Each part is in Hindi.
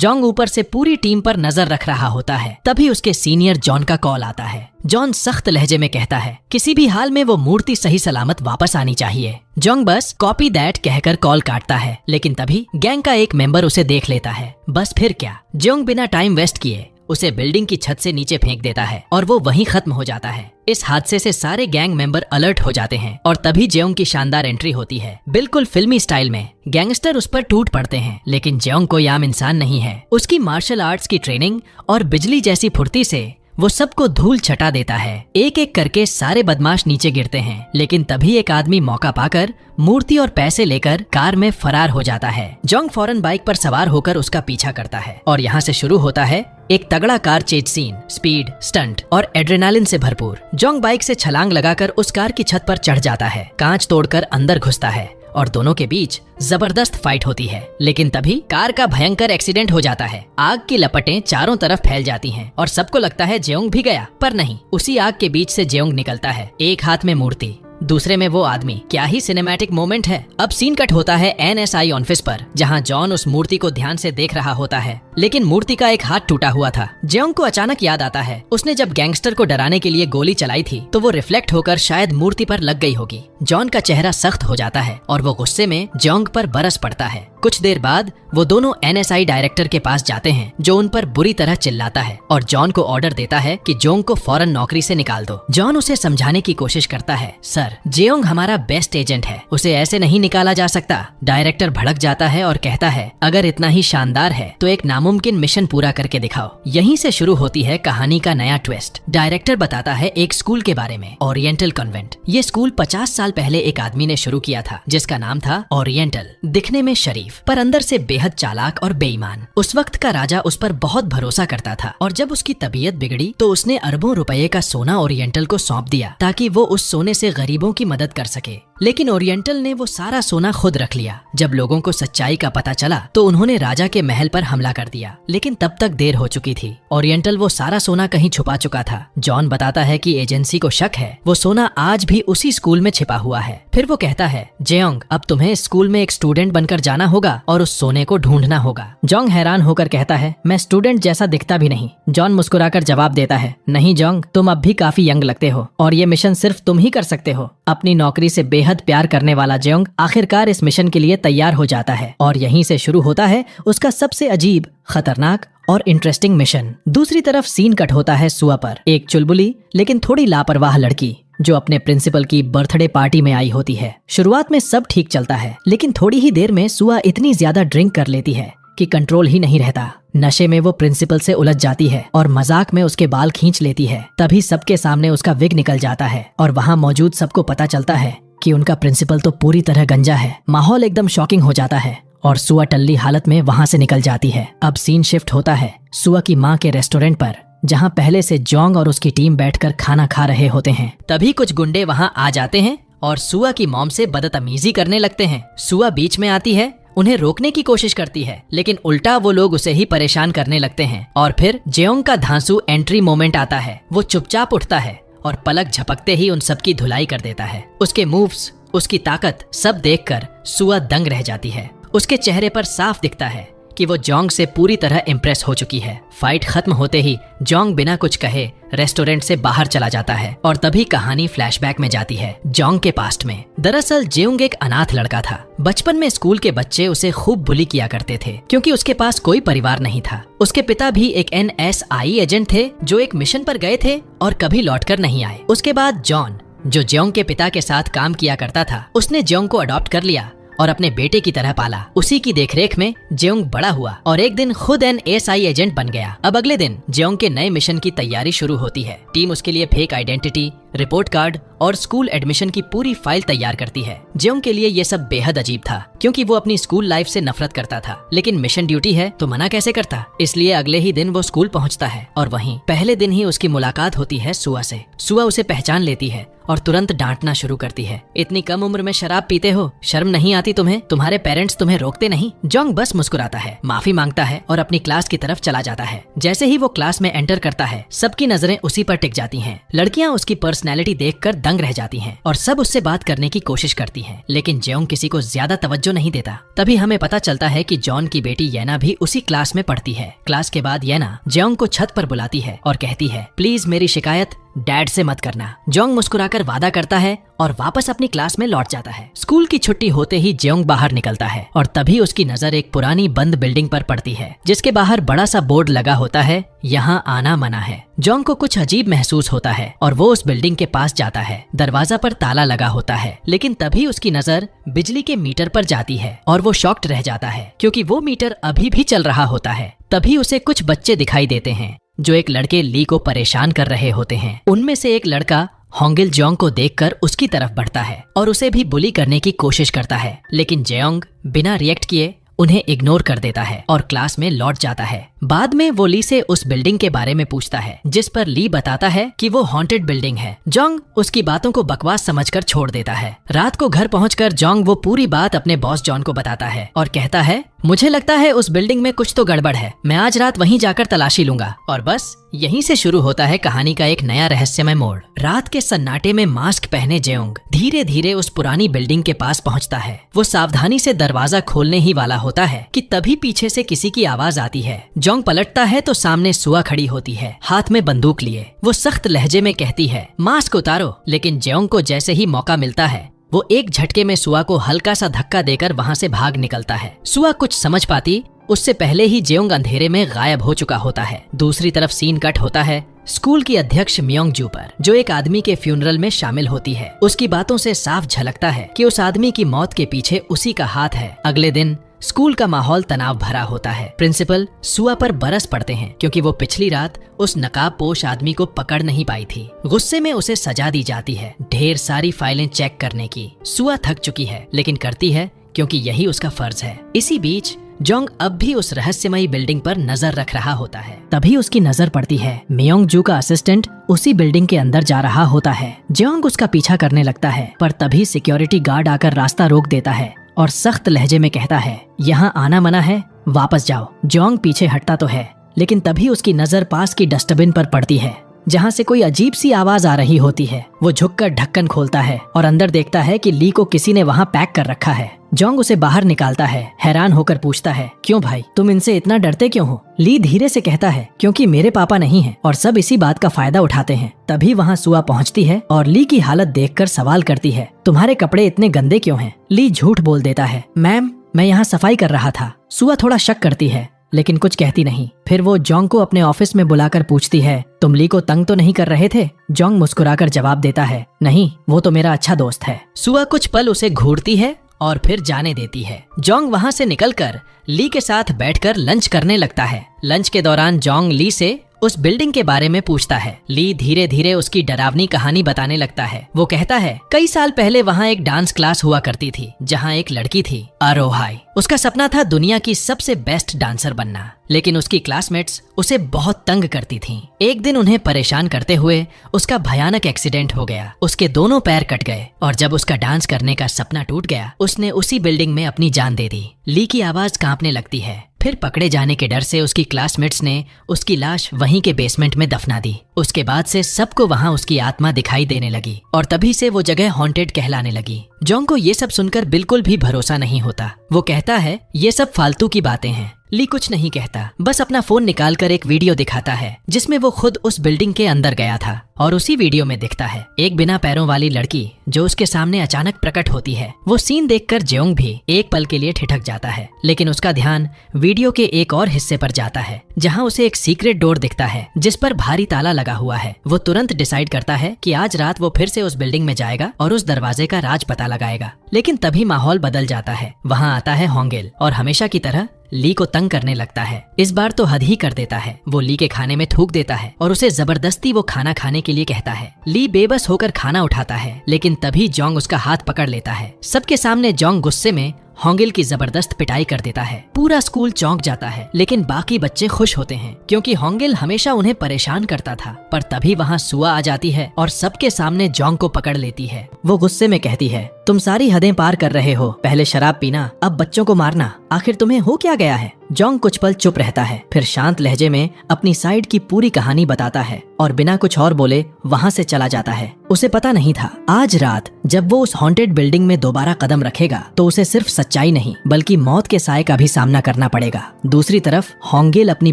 जोंग ऊपर से पूरी टीम पर नजर रख रहा होता है। तभी उसके सीनियर जॉन का कॉल आता है। जॉन सख्त लहजे में कहता है किसी भी हाल में वो मूर्ति सही सलामत वापस आनी चाहिए। जोंग बस कॉपी दैट कहकर कॉल काटता है, लेकिन तभी गैंग का एक मेंबर उसे देख लेता है। बस फिर क्या, जोंग बिना टाइम वेस्ट किए उसे बिल्डिंग की छत से नीचे फेंक देता है और वो वहीं खत्म हो जाता है। इस हादसे से सारे गैंग मेंबर अलर्ट हो जाते हैं और तभी जेओंग की शानदार एंट्री होती है। बिल्कुल फिल्मी स्टाइल में गैंगस्टर उस पर टूट पड़ते हैं, लेकिन जेओंग कोई आम इंसान नहीं है। उसकी मार्शल आर्ट्स की ट्रेनिंग और बिजली जैसी फुर्ती से वो सबको धूल छटा देता है। एक एक करके सारे बदमाश नीचे गिरते हैं, लेकिन तभी एक आदमी मौका पाकर मूर्ति और पैसे लेकर कार में फरार हो जाता है। जोंग फौरन बाइक पर सवार होकर उसका पीछा करता है और यहाँ से शुरू होता है एक तगड़ा car chase scene, speed, stunt और एड्रेनालिन से भरपूर। जोंग बाइक से छलांग लगाकर उस कार की छत पर चढ़ जाता है, कांच तोड़कर अंदर घुसता है और दोनों के बीच जबरदस्त फाइट होती है। लेकिन तभी कार का भयंकर एक्सीडेंट हो जाता है। आग की लपटें चारों तरफ फैल जाती हैं और सबको लगता है जेओंग भी गया, पर नहीं, उसी आग के बीच से जेओंग निकलता है, एक हाथ में मूर्ति, दूसरे में वो आदमी। क्या ही सिनेमैटिक मोमेंट है। अब सीन कट होता है NSI ऑफिस पर, जहां जॉन उस मूर्ति को ध्यान से देख रहा होता है, लेकिन मूर्ति का एक हाथ टूटा हुआ था। जेओंग को अचानक याद आता है उसने जब गैंगस्टर को डराने के लिए गोली चलाई थी तो वो रिफ्लेक्ट होकर शायद मूर्ति पर लग गई होगी। जॉन का चेहरा सख्त हो जाता है और वो गुस्से में जेओंग पर बरस पड़ता है। कुछ देर बाद वो दोनों NSI डायरेक्टर के पास जाते हैं, जो उन पर बुरी तरह चिल्लाता है और जॉन को ऑर्डर देता है कि जेओंग को फौरन नौकरी से निकाल दो। जॉन उसे समझाने की कोशिश करता है, सर, जेओंग हमारा बेस्ट एजेंट है, उसे ऐसे नहीं निकाला जा सकता। डायरेक्टर भड़क जाता है और कहता है, अगर इतना ही शानदार है तो एक नामुमकिन मिशन पूरा करके दिखाओ। यहीं से शुरू होती है कहानी का नया ट्विस्ट। डायरेक्टर बताता है एक स्कूल के बारे में, ओरिएंटल कॉन्वेंट। ये स्कूल 50 साल पहले एक आदमी ने शुरू किया था, जिसका नाम था ओरिएंटल। दिखने में शरीफ पर अंदर से बेहद चालाक और बेईमान। उस वक्त का राजा उस पर बहुत भरोसा करता था और जब उसकी तबीयत बिगड़ी तो उसने अरबों रुपए का सोना ओरिएंटल को सौंप दिया ताकि वो उस सोने से गरीबों की मदद कर सके। लेकिन ओरिएंटल ने वो सारा सोना खुद रख लिया। जब लोगों को सच्चाई का पता चला तो उन्होंने राजा के महल पर हमला कर दिया, लेकिन तब तक देर हो चुकी थी। ओरिएंटल वो सारा सोना कहीं छुपा चुका था। जॉन बताता है कि एजेंसी को शक है वो सोना आज भी उसी स्कूल में छिपा हुआ है। फिर वो कहता है, जेओंग, अब तुम्हें स्कूल में एक स्टूडेंट बनकर जाना होगा और उस सोने को ढूंढना होगा। जोंग हैरान होकर कहता है, मैं स्टूडेंट जैसा दिखता भी नहीं। जॉन मुस्कुराकर जवाब देता है, नहीं जोंग, तुम अब भी काफी यंग लगते हो और ये मिशन सिर्फ तुम ही कर सकते हो। अपनी नौकरी से बेहद प्यार करने वाला जेओंग आखिरकार इस मिशन के लिए तैयार हो जाता है और यहीं से शुरू होता है उसका सबसे अजीब, खतरनाक और इंटरेस्टिंग मिशन। दूसरी तरफ सीन कट होता है सुआ पर, एक चुलबुली लेकिन थोड़ी लापरवाह लड़की जो अपने प्रिंसिपल की बर्थडे पार्टी में आई होती है। शुरुआत में सब ठीक चलता है, लेकिन थोड़ी ही देर में सुआ इतनी ज्यादा ड्रिंक कर लेती है कि कंट्रोल ही नहीं रहता। नशे में वो प्रिंसिपल से उलझ जाती है और मजाक में उसके बाल खींच लेती है। तभी सबके सामने उसका विग निकल जाता है और वहाँ मौजूद सबको पता चलता है कि उनका प्रिंसिपल तो पूरी तरह गंजा है। माहौल एकदम शॉकिंग हो जाता है और सुआ टल्ली हालत में वहाँ से निकल जाती है। अब सीन शिफ्ट होता है सुआ की माँ के रेस्टोरेंट पर, जहाँ पहले से जोंग और उसकी टीम बैठकर खाना खा रहे होते हैं। तभी कुछ गुंडे वहाँ आ जाते हैं और सुआ की मॉम से बदतमीजी करने लगते हैं। सुआ बीच में आती है, उन्हें रोकने की कोशिश करती है, लेकिन उल्टा वो लोग उसे ही परेशान करने लगते हैं। और फिर जेओंग का धांसू एंट्री मोमेंट आता है। वो चुपचाप उठता है और पलक झपकते ही उन सबकी धुलाई कर देता है। उसके मूव्स, उसकी ताकत सब देखकर सुआ दंग रह जाती है। उसके चेहरे पर साफ दिखता है कि वो जोंग से पूरी तरह इम्प्रेस हो चुकी है। फाइट खत्म होते ही जोंग बिना कुछ कहे रेस्टोरेंट से बाहर चला जाता है और तभी कहानी फ्लैशबैक में जाती है जोंग के पास्ट में। दरअसल जेओंग एक अनाथ लड़का था। बचपन में स्कूल के बच्चे उसे खूब बुली किया करते थे क्योंकि उसके पास कोई परिवार नहीं था। उसके पिता भी एक NSI एजेंट थे जो एक मिशन पर गए थे और कभी लौटकर नहीं आए। उसके बाद जॉन, जो जेओंग के पिता के साथ काम किया करता था, उसने जेओंग को अडॉप्ट कर लिया और अपने बेटे की तरह पाला। उसी की देखरेख में जेओंग बड़ा हुआ और एक दिन खुद NSI एजेंट बन गया। अब अगले दिन जेओंग के नए मिशन की तैयारी शुरू होती है। टीम उसके लिए फेक आइडेंटिटी, रिपोर्ट कार्ड और स्कूल एडमिशन की पूरी फाइल तैयार करती है। जेओंग के लिए ये सब बेहद अजीब था क्योंकि वो अपनी स्कूल लाइफ से नफरत करता था, लेकिन मिशन ड्यूटी है तो मना कैसे करता। इसलिए अगले ही दिन वो स्कूल पहुंचता है और वहीं पहले दिन ही उसकी मुलाकात होती है सुआ से। सुआ उसे पहचान लेती है और तुरंत डांटना शुरू करती है, इतनी कम उम्र में शराब पीते हो, शर्म नहीं आती तुम्हें? तुम्हारे पेरेंट्स तुम्हें रोकते नहीं? जोंग बस मुस्कुराता है, माफी मांगता है और अपनी क्लास की तरफ चला जाता है। जैसे ही वो क्लास में एंटर करता है सबकी नजरें उसी पर टिक जाती हैं। लड़कियां उसकी पर्सनल पर्सनैलिटी देखकर दंग रह जाती हैं और सब उससे बात करने की कोशिश करती हैं, लेकिन जेयोंग किसी को ज्यादा तवज्जो नहीं देता। तभी हमें पता चलता है कि जॉन की बेटी येना भी उसी क्लास में पढ़ती है। क्लास के बाद येना जेयोंग को छत पर बुलाती है और कहती है, प्लीज मेरी शिकायत डैड से मत करना। जेयोंग मुस्कुराकर वादा करता है और वापस अपनी क्लास में लौट जाता है। स्कूल की छुट्टी होते ही जेयोंग बाहर निकलता है और तभी उसकी नजर एक पुरानी बंद बिल्डिंग पर पड़ती है, जिसके बाहर बड़ा सा बोर्ड लगा होता है, यहाँ आना मना है। जेयोंग को कुछ अजीब महसूस होता है और वो उस बिल्डिंग के पास जाता है। दरवाजा पर ताला लगा होता है, लेकिन तभी उसकी नजर बिजली के मीटर पर जाती है और वो शॉक्ड रह जाता है क्योंकि वो मीटर अभी भी चल रहा होता है। तभी उसे कुछ बच्चे दिखाई देते हैं जो एक लड़के ली को परेशान कर रहे होते हैं। उनमें से एक लड़का होंगिल जेयोंग को देखकर उसकी तरफ बढ़ता है और उसे भी बुली करने की कोशिश करता है, लेकिन जेयोंग बिना रिएक्ट किए उन्हें इग्नोर कर देता है और क्लास में लौट जाता है। बाद में वो ली से उस बिल्डिंग के बारे में पूछता है, जिस पर ली बताता है कि वो हॉन्टेड बिल्डिंग है। जेयोंग उसकी बातों को बकवास समझकर छोड़ देता है। रात को घर पहुंचकर जेयोंग वो पूरी बात अपने बॉस जॉन को बताता है और कहता है, मुझे लगता है उस बिल्डिंग में कुछ तो गड़बड़ है, मैं आज रात वहीं जाकर तलाशी लूंगा। और बस यहीं से शुरू होता है कहानी का एक नया रहस्यमय मोड़। रात के सन्नाटे में मास्क पहने जेयोंग धीरे धीरे उस पुरानी बिल्डिंग के पास पहुंचता है। वो सावधानी से दरवाजा खोलने ही वाला होता है कि तभी पीछे से किसी की आवाज आती है। जेयोंग पलटता है तो सामने सुआ खड़ी होती है, हाथ में बंदूक लिए। वो सख्त लहजे में कहती है, मास्क उतारो। लेकिन जेयोंग को जैसे ही मौका मिलता है वो एक झटके में सुआ को हल्का सा धक्का देकर वहाँ से भाग निकलता है। सुआ कुछ समझ पाती उससे पहले ही जेयोंग अंधेरे में गायब हो चुका होता है। दूसरी तरफ सीन कट होता है स्कूल की अध्यक्ष मियोंग जू पर, जो एक आदमी के फ्यूनरल में शामिल होती है। उसकी बातों से साफ झलकता है कि उस आदमी की मौत के पीछे उसी का हाथ है। अगले दिन स्कूल का माहौल तनाव भरा होता है। प्रिंसिपल सुआ पर बरस पड़ते हैं क्योंकि वो पिछली रात उस नकाबपोश आदमी को पकड़ नहीं पाई थी। गुस्से में उसे सजा दी जाती है ढेर सारी फाइलें चेक करने की। सुआ थक चुकी है लेकिन करती है क्योंकि यही उसका फर्ज है। इसी बीच जेयोंग अब भी उस रहस्यमयी बिल्डिंग पर नजर रख रहा होता है। तभी उसकी नजर पड़ती है मियोंग जू का असिस्टेंट उसी बिल्डिंग के अंदर जा रहा होता है। जेयोंग उसका पीछा करने लगता है, पर तभी सिक्योरिटी गार्ड आकर रास्ता रोक देता है और सख्त लहजे में कहता है, यहाँ आना मना है, वापस जाओ। जेयोंग पीछे हटता तो है, लेकिन तभी उसकी नजर पास की डस्टबिन पर पड़ती है जहाँ से कोई अजीब सी आवाज आ रही होती है। वो झुककर ढक्कन खोलता है और अंदर देखता है कि ली को किसी ने वहाँ पैक कर रखा है। जेयोंग उसे बाहर निकालता है, हैरान होकर पूछता है, क्यों भाई, तुम इनसे इतना डरते क्यों हो? ली धीरे से कहता है, क्योंकि मेरे पापा नहीं हैं और सब इसी बात का फायदा उठाते हैं। तभी वहाँ सुआ पहुँचती है और ली की हालत देखकर सवाल करती है, तुम्हारे कपड़े इतने गंदे क्यों हैं? ली झूठ बोल देता है, मैम मैं यहाँ सफाई कर रहा था। सुआ थोड़ा शक करती है लेकिन कुछ कहती नहीं। फिर वो जेयोंग को अपने ऑफिस में बुलाकर पूछती है, तुम ली को तंग तो नहीं कर रहे थे? जेयोंग मुस्कुराकर जवाब देता है, नहीं, वो तो मेरा अच्छा दोस्त है। सुआ कुछ पल उसे घूरती है और फिर जाने देती है। जेयोंग वहाँ से निकलकर ली के साथ बैठकर लंच करने लगता है। लंच के दौरान जेयोंग ली से उस बिल्डिंग के बारे में पूछता है। ली धीरे धीरे उसकी डरावनी कहानी बताने लगता है। वो कहता है, कई साल पहले वहाँ एक डांस क्लास हुआ करती थी जहाँ एक लड़की थी अरोहाई। उसका सपना था दुनिया की सबसे बेस्ट डांसर बनना, लेकिन उसकी क्लासमेट्स उसे बहुत तंग करती थीं। एक दिन उन्हें परेशान करते हुए उसका भयानक एक्सीडेंट हो गया। उसके दोनों पैर कट गए और जब उसका डांस करने का सपना टूट गया उसने उसी बिल्डिंग में अपनी जान दे दी। ली की आवाज कांपने लगती है। फिर पकड़े जाने के डर से उसकी क्लासमेट्स ने उसकी लाश वहीं के बेसमेंट में दफना दी। उसके बाद से सबको वहाँ उसकी आत्मा दिखाई देने लगी और तभी से वो जगह हॉन्टेड कहलाने लगी। जेयोंग को ये सब सुनकर बिल्कुल भी भरोसा नहीं होता। वो कहता है, ये सब फालतू की बातें हैं। ली कुछ नहीं कहता, बस अपना फोन निकालकर एक वीडियो दिखाता है जिसमें वो खुद उस बिल्डिंग के अंदर गया था और उसी वीडियो में दिखता है एक बिना पैरों वाली लड़की जो उसके सामने अचानक प्रकट होती है। वो सीन देखकर जेयोंग भी एक पल के लिए ठिठक जाता है, लेकिन उसका ध्यान वीडियो के एक और हिस्से पर जाता है जहाँ उसे एक सीक्रेट डोर दिखता है जिस पर भारी ताला लगा हुआ है। वो तुरंत डिसाइड करता है कि आज रात वो फिर से उस बिल्डिंग में जाएगा और उस दरवाजे का राज पता लगाएगा। लेकिन तभी माहौल बदल जाता है। वहाँ आता है होंगिल और हमेशा की तरह ली को तंग करने लगता है। इस बार तो हद ही कर देता है। वो ली के खाने में थूक देता है और उसे जबरदस्ती वो खाना खाने के लिए कहता है। ली बेबस होकर खाना उठाता है, लेकिन तभी जेयोंग उसका हाथ पकड़ लेता है। सबके सामने जेयोंग गुस्से में होंगिल की जबरदस्त पिटाई कर देता है। पूरा स्कूल चौंक जाता है, लेकिन बाकी बच्चे खुश होते हैं क्योंकि होंगिल हमेशा उन्हें परेशान करता था। पर तभी वहाँ सुआ आ जाती है और सबके सामने जेयोंग को पकड़ लेती है। वो गुस्से में कहती है, तुम सारी हदें पार कर रहे हो, पहले शराब पीना, अब बच्चों को मारना, आखिर तुम्हें हो क्या गया है? जोंग कुछ पल चुप रहता है, फिर शांत लहजे में अपनी साइड की पूरी कहानी बताता है और बिना कुछ और बोले वहाँ से चला जाता है। उसे पता नहीं था आज रात जब वो उस हॉन्टेड बिल्डिंग में दोबारा कदम रखेगा तो उसे सिर्फ सच्चाई नहीं बल्कि मौत के साए का भी सामना करना पड़ेगा। दूसरी तरफ होंगिल अपनी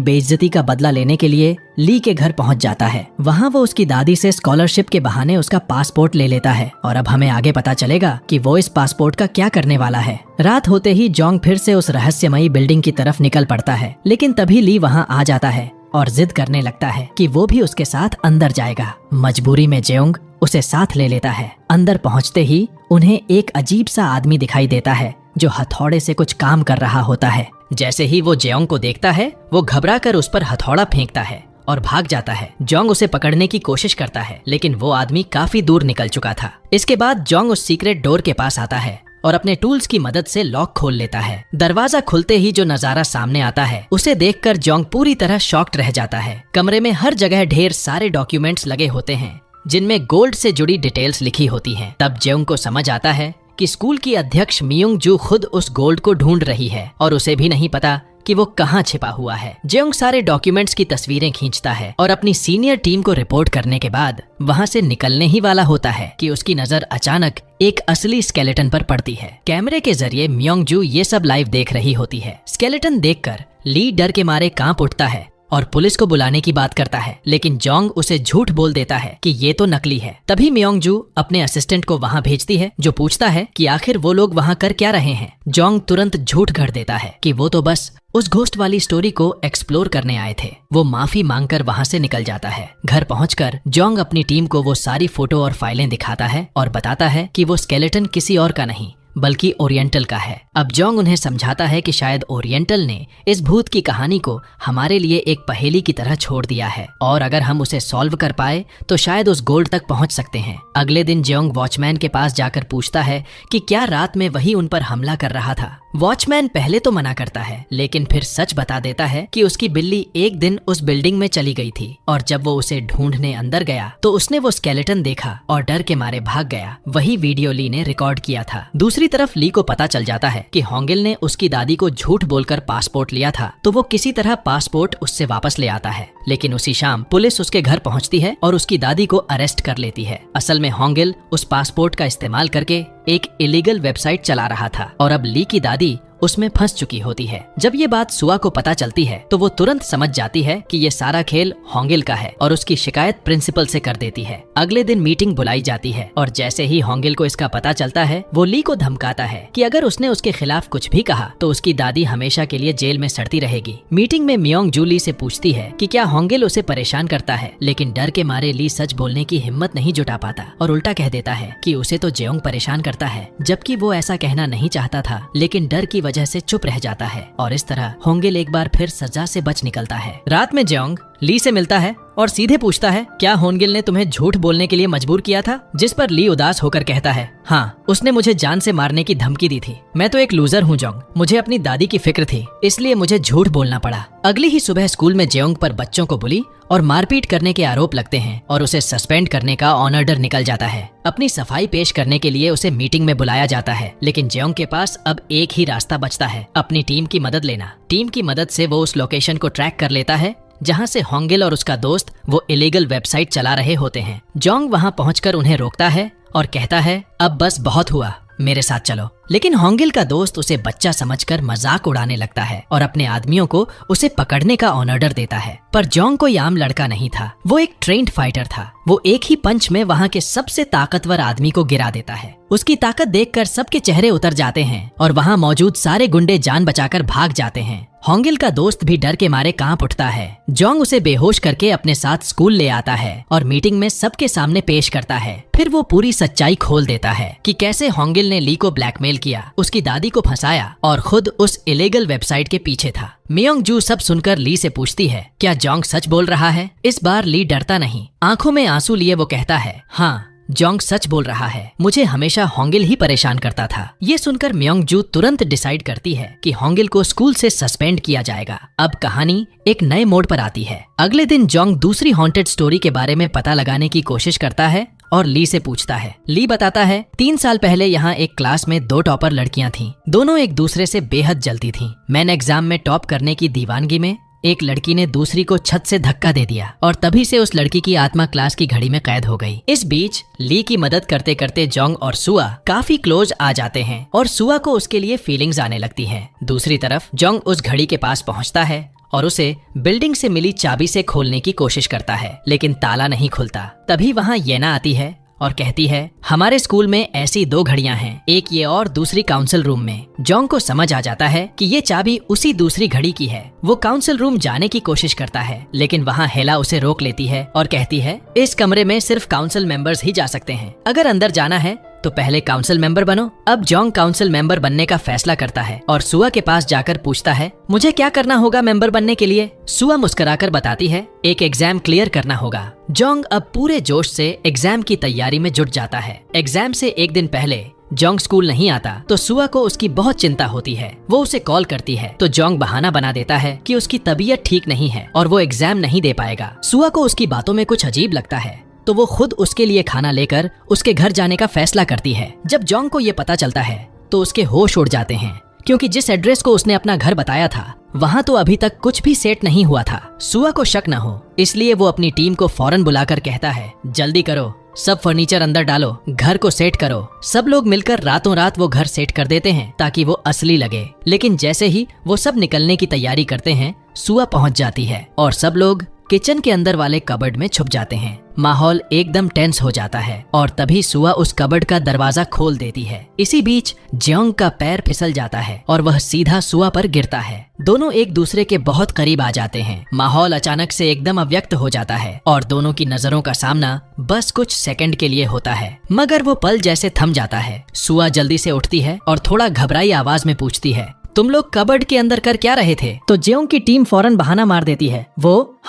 बेइज्जती का बदला लेने के लिए ली के घर पहुंच जाता है। वहाँ वो उसकी दादी से स्कॉलरशिप के बहाने उसका पासपोर्ट ले लेता है और अब हमें आगे पता चलेगा कि वो इस पासपोर्ट का क्या करने वाला है। रात होते ही जोंग फिर से उस रहस्यमयी बिल्डिंग की तरफ निकल पड़ता है, लेकिन तभी ली वहाँ आ जाता है और जिद करने लगता है कि वो भी उसके साथ अंदर जाएगा। मजबूरी में जेओंग उसे साथ ले लेता है। अंदर पहुंचते ही उन्हें एक अजीब सा आदमी दिखाई देता है जो हथौड़े से कुछ काम कर रहा होता है। जैसे ही वो जेओंग को देखता है वो घबरा कर उस पर हथौड़ा फेंकता है और भाग जाता है। जोंग उसे पकड़ने की कोशिश करता है, लेकिन वो आदमी काफी दूर निकल चुका था। इसके बाद जोंग उस सीक्रेट डोर के पास आता है और अपने टूल्स की मदद से लॉक खोल लेता है। दरवाजा खुलते ही जो नजारा सामने आता है उसे देखकर जोंग पूरी तरह शॉक्ड रह जाता है। कमरे में हर जगह ढेर सारे डॉक्यूमेंट्स लगे होते हैं जिनमें गोल्ड से जुड़ी डिटेल्स लिखी होती हैं। तब जेओंग को समझ आता है कि स्कूल की अध्यक्ष मियोंग जू खुद उस गोल्ड को ढूंढ रही है और उसे भी नहीं पता कि वो कहाँ छिपा हुआ है। जेओंग सारे डॉक्यूमेंट्स की तस्वीरें खींचता है और अपनी सीनियर टीम को रिपोर्ट करने के बाद वहाँ से निकलने ही वाला होता है कि उसकी नजर अचानक एक असली स्केलेटन पर पड़ती है। कैमरे के जरिए मियोंग जू ये सब लाइव देख रही होती है। स्केलेटन देखकर ली डर के मारे कांप उठता है और पुलिस को बुलाने की बात करता है, लेकिन जोंग उसे झूठ बोल देता है कि ये तो नकली है। तभी मियोंग जू अपने असिस्टेंट को वहाँ भेजती है जो पूछता है कि आखिर वो लोग वहाँ कर क्या रहे हैं। जोंग तुरंत झूठ गढ़ देता है कि वो तो बस उस घोस्ट वाली स्टोरी को एक्सप्लोर करने आए थे। वो माफी मांगकर वहाँ से निकल जाता है। घर पहुंचकर जोंग अपनी टीम को वो सारी फोटो और फाइलें दिखाता है और बताता है कि वो स्केलेटन किसी और का नहीं बल्कि ओरिएंटल का है। अब जोंग उन्हें समझाता है कि शायद ओरिएंटल ने इस भूत की कहानी को हमारे लिए एक पहेली की तरह छोड़ दिया है और अगर हम उसे सॉल्व कर पाए तो शायद उस गोल्ड तक पहुंच सकते हैं। अगले दिन जोंग वॉचमैन के पास जाकर पूछता है कि क्या रात में वही उन पर हमला कर रहा था। वॉचमैन पहले तो मना करता है, लेकिन फिर सच बता देता है कि उसकी बिल्ली एक दिन उस बिल्डिंग में चली गई थी और जब वो उसे ढूंढने अंदर गया तो उसने वो स्केलेटन देखा और डर के मारे भाग गया। वही वीडियो ली ने रिकॉर्ड किया था। दूसरी तरफ ली को पता चल जाता है कि होंगिल ने उसकी दादी को झूठ बोलकर पासपोर्ट लिया था, तो वो किसी तरह पासपोर्ट उससे वापस ले आता है। लेकिन उसी शाम पुलिस उसके घर पहुंचती है और उसकी दादी को अरेस्ट कर लेती है। असल में होंगिल उस पासपोर्ट का इस्तेमाल करके एक इलीगल वेबसाइट चला रहा था और अब ली की दादी उसमें फंस चुकी होती है। जब ये बात सुआ को पता चलती है तो वो तुरंत समझ जाती है कि ये सारा खेल होंगिल का है और उसकी शिकायत प्रिंसिपल से कर देती है। अगले दिन मीटिंग बुलाई जाती है और जैसे ही होंगिल को इसका पता चलता है वो ली को धमकाता है कि अगर उसने उसके खिलाफ कुछ भी कहा तो उसकी दादी हमेशा के लिए जेल में सड़ती रहेगी। मीटिंग में मियोंग जू ली से पूछती है कि क्या होंगिल उसे परेशान करता है, लेकिन डर के मारे ली सच बोलने की हिम्मत नहीं जुटा पाता और उल्टा कह देता है कि उसे तो जेओंग परेशान करता है, जबकि वो ऐसा कहना नहीं चाहता था लेकिन डर की वजह से चुप रह जाता है और इस तरह होंगिल एक बार फिर सजा से बच निकलता है। रात में जेओंग ली से मिलता है और सीधे पूछता है क्या होंगिल ने तुम्हें झूठ बोलने के लिए मजबूर किया था, जिस पर ली उदास होकर कहता है हाँ, उसने मुझे जान से मारने की धमकी दी थी। मैं तो एक लूजर हूँ जोंग, मुझे अपनी दादी की फिक्र थी इसलिए मुझे झूठ बोलना पड़ा। अगली ही सुबह स्कूल में जेओंग पर बच्चों को बुली और मारपीट करने के आरोप लगते हैं और उसे सस्पेंड करने का ऑर्डर निकल जाता है। अपनी सफाई पेश करने के लिए उसे मीटिंग में बुलाया जाता है, लेकिन जेओंग के पास अब एक ही रास्ता बचता है, अपनी टीम की मदद लेना। टीम की मदद से वो उस लोकेशन को ट्रैक कर लेता है जहां से होंगिल और उसका दोस्त वो इलीगल वेबसाइट चला रहे होते हैं। जोंग वहां पहुंचकर उन्हें रोकता है और कहता है अब बस बहुत हुआ, मेरे साथ चलो। लेकिन होंगिल का दोस्त उसे बच्चा समझकर मजाक उड़ाने लगता है और अपने आदमियों को उसे पकड़ने का ऑर्डर देता है। पर जोंग कोई आम लड़का नहीं था, वो एक ट्रेन्ड फाइटर था। वो एक ही पंच में वहाँ के सबसे ताकतवर आदमी को गिरा देता है। उसकी ताकत देखकर सबके चेहरे उतर जाते हैं और वहाँ मौजूद सारे गुंडे जान बचाकर भाग जाते हैं। होंगिल का दोस्त भी डर के मारे कांप उठता है। जोंग उसे बेहोश करके अपने साथ स्कूल ले आता है और मीटिंग में सबके सामने पेश करता है। फिर वो पूरी सच्चाई खोल देता है कि कैसे होंगिल ने ली को ब्लैकमेल किया, उसकी दादी को फंसाया और खुद उस इलीगल वेबसाइट के पीछे था। मियोंग जू सब सुनकर ली से पूछती है क्या जोंग सच बोल रहा है। इस बार ली डरता नहीं, आंखों में आंसू लिए वो कहता है हाँ, जोंग सच बोल रहा है, मुझे हमेशा होंगिल ही परेशान करता था। ये सुनकर मियोंग जू तुरंत डिसाइड करती है कि होंगिल को स्कूल से सस्पेंड किया जाएगा। अब कहानी एक नए मोड़ पर आती है। अगले दिन जोंग दूसरी हॉन्टेड स्टोरी के बारे में पता लगाने की कोशिश करता है और ली से पूछता है। ली बताता है 3 साल पहले यहाँ एक क्लास में 2 टॉपर लड़कियां थीं। दोनों एक दूसरे से बेहद जलती थीं। मैंने एग्जाम में टॉप करने की दीवानगी में एक लड़की ने दूसरी को छत से धक्का दे दिया और तभी से उस लड़की की आत्मा क्लास की घड़ी में कैद हो गई। इस बीच ली की मदद करते करते जोंग और सुआ काफी क्लोज आ जाते हैं और सुआ को उसके लिए फीलिंग्स आने लगती है। दूसरी तरफ जोंग उस घड़ी के पास पहुंचता है और उसे बिल्डिंग से मिली चाबी से खोलने की कोशिश करता है, लेकिन ताला नहीं खुलता। तभी वहाँ येना आती है और कहती है हमारे स्कूल में ऐसी 2 घड़ियां हैं, एक ये और दूसरी काउंसिल रूम में। जोंग को समझ आ जाता है कि ये चाबी उसी दूसरी घड़ी की है। वो काउंसिल रूम जाने की कोशिश करता है, लेकिन वहाँ हेला उसे रोक लेती है और कहती है इस कमरे में सिर्फ काउंसिल मेंबर्स ही जा सकते हैं। अगर अंदर जाना है तो पहले काउंसिल मेंबर बनो। अब जोंग काउंसिल मेंबर बनने का फैसला करता है और सुआ के पास जाकर पूछता है मुझे क्या करना होगा मेंबर बनने के लिए। सुआ मुस्कुराकर बताती है एक एग्जाम क्लियर करना होगा। जोंग अब पूरे जोश से एग्जाम की तैयारी में जुट जाता है। एग्जाम से एक दिन पहले जोंग स्कूल नहीं आता तो सुआ को उसकी बहुत चिंता होती है। वो उसे कॉल करती है तो जोंग बहाना बना देता है कि उसकी तबीयत ठीक नहीं है और वो एग्जाम नहीं दे पाएगा। सुआ को उसकी बातों में कुछ अजीब लगता है तो वो खुद उसके लिए खाना लेकर उसके घर जाने का फैसला करती है। जब जोंग को ये पता चलता है तो उसके होश उड़ जाते हैं, क्योंकि जिस एड्रेस को उसने अपना घर बताया था वहाँ तो अभी तक कुछ भी सेट नहीं हुआ था। सुआ को शक न हो इसलिए वो अपनी टीम को फौरन बुलाकर कहता है जल्दी करो, सब फर्नीचर अंदर डालो, घर को सेट करो। सब लोग मिलकर रातों रात वो घर सेट कर देते हैं ताकि वो असली लगे। लेकिन जैसे ही वो सब निकलने की तैयारी करते हैं सुआ पहुंच जाती है और सब लोग किचन के अंदर वाले कबर्ड में छुप जाते हैं। माहौल एकदम टेंस हो जाता है और तभी सुआ उस कबर्ड का दरवाजा खोल देती है। इसी बीच जोंग का पैर फिसल जाता है और वह सीधा सुआ पर गिरता है। दोनों एक दूसरे के बहुत करीब आ जाते हैं। माहौल अचानक से एकदम अव्यक्त हो जाता है और दोनों की नजरों का सामना बस कुछ सेकंड के लिए होता है, मगर वो पल जैसे थम जाता है। सुआ जल्दी से उठती है और थोड़ा घबराई आवाज में पूछती है तुम लोग कबर्ड के अंदर कर क्या रहे थे? तो जेओंग की टीम फौरन बहाना मार देती है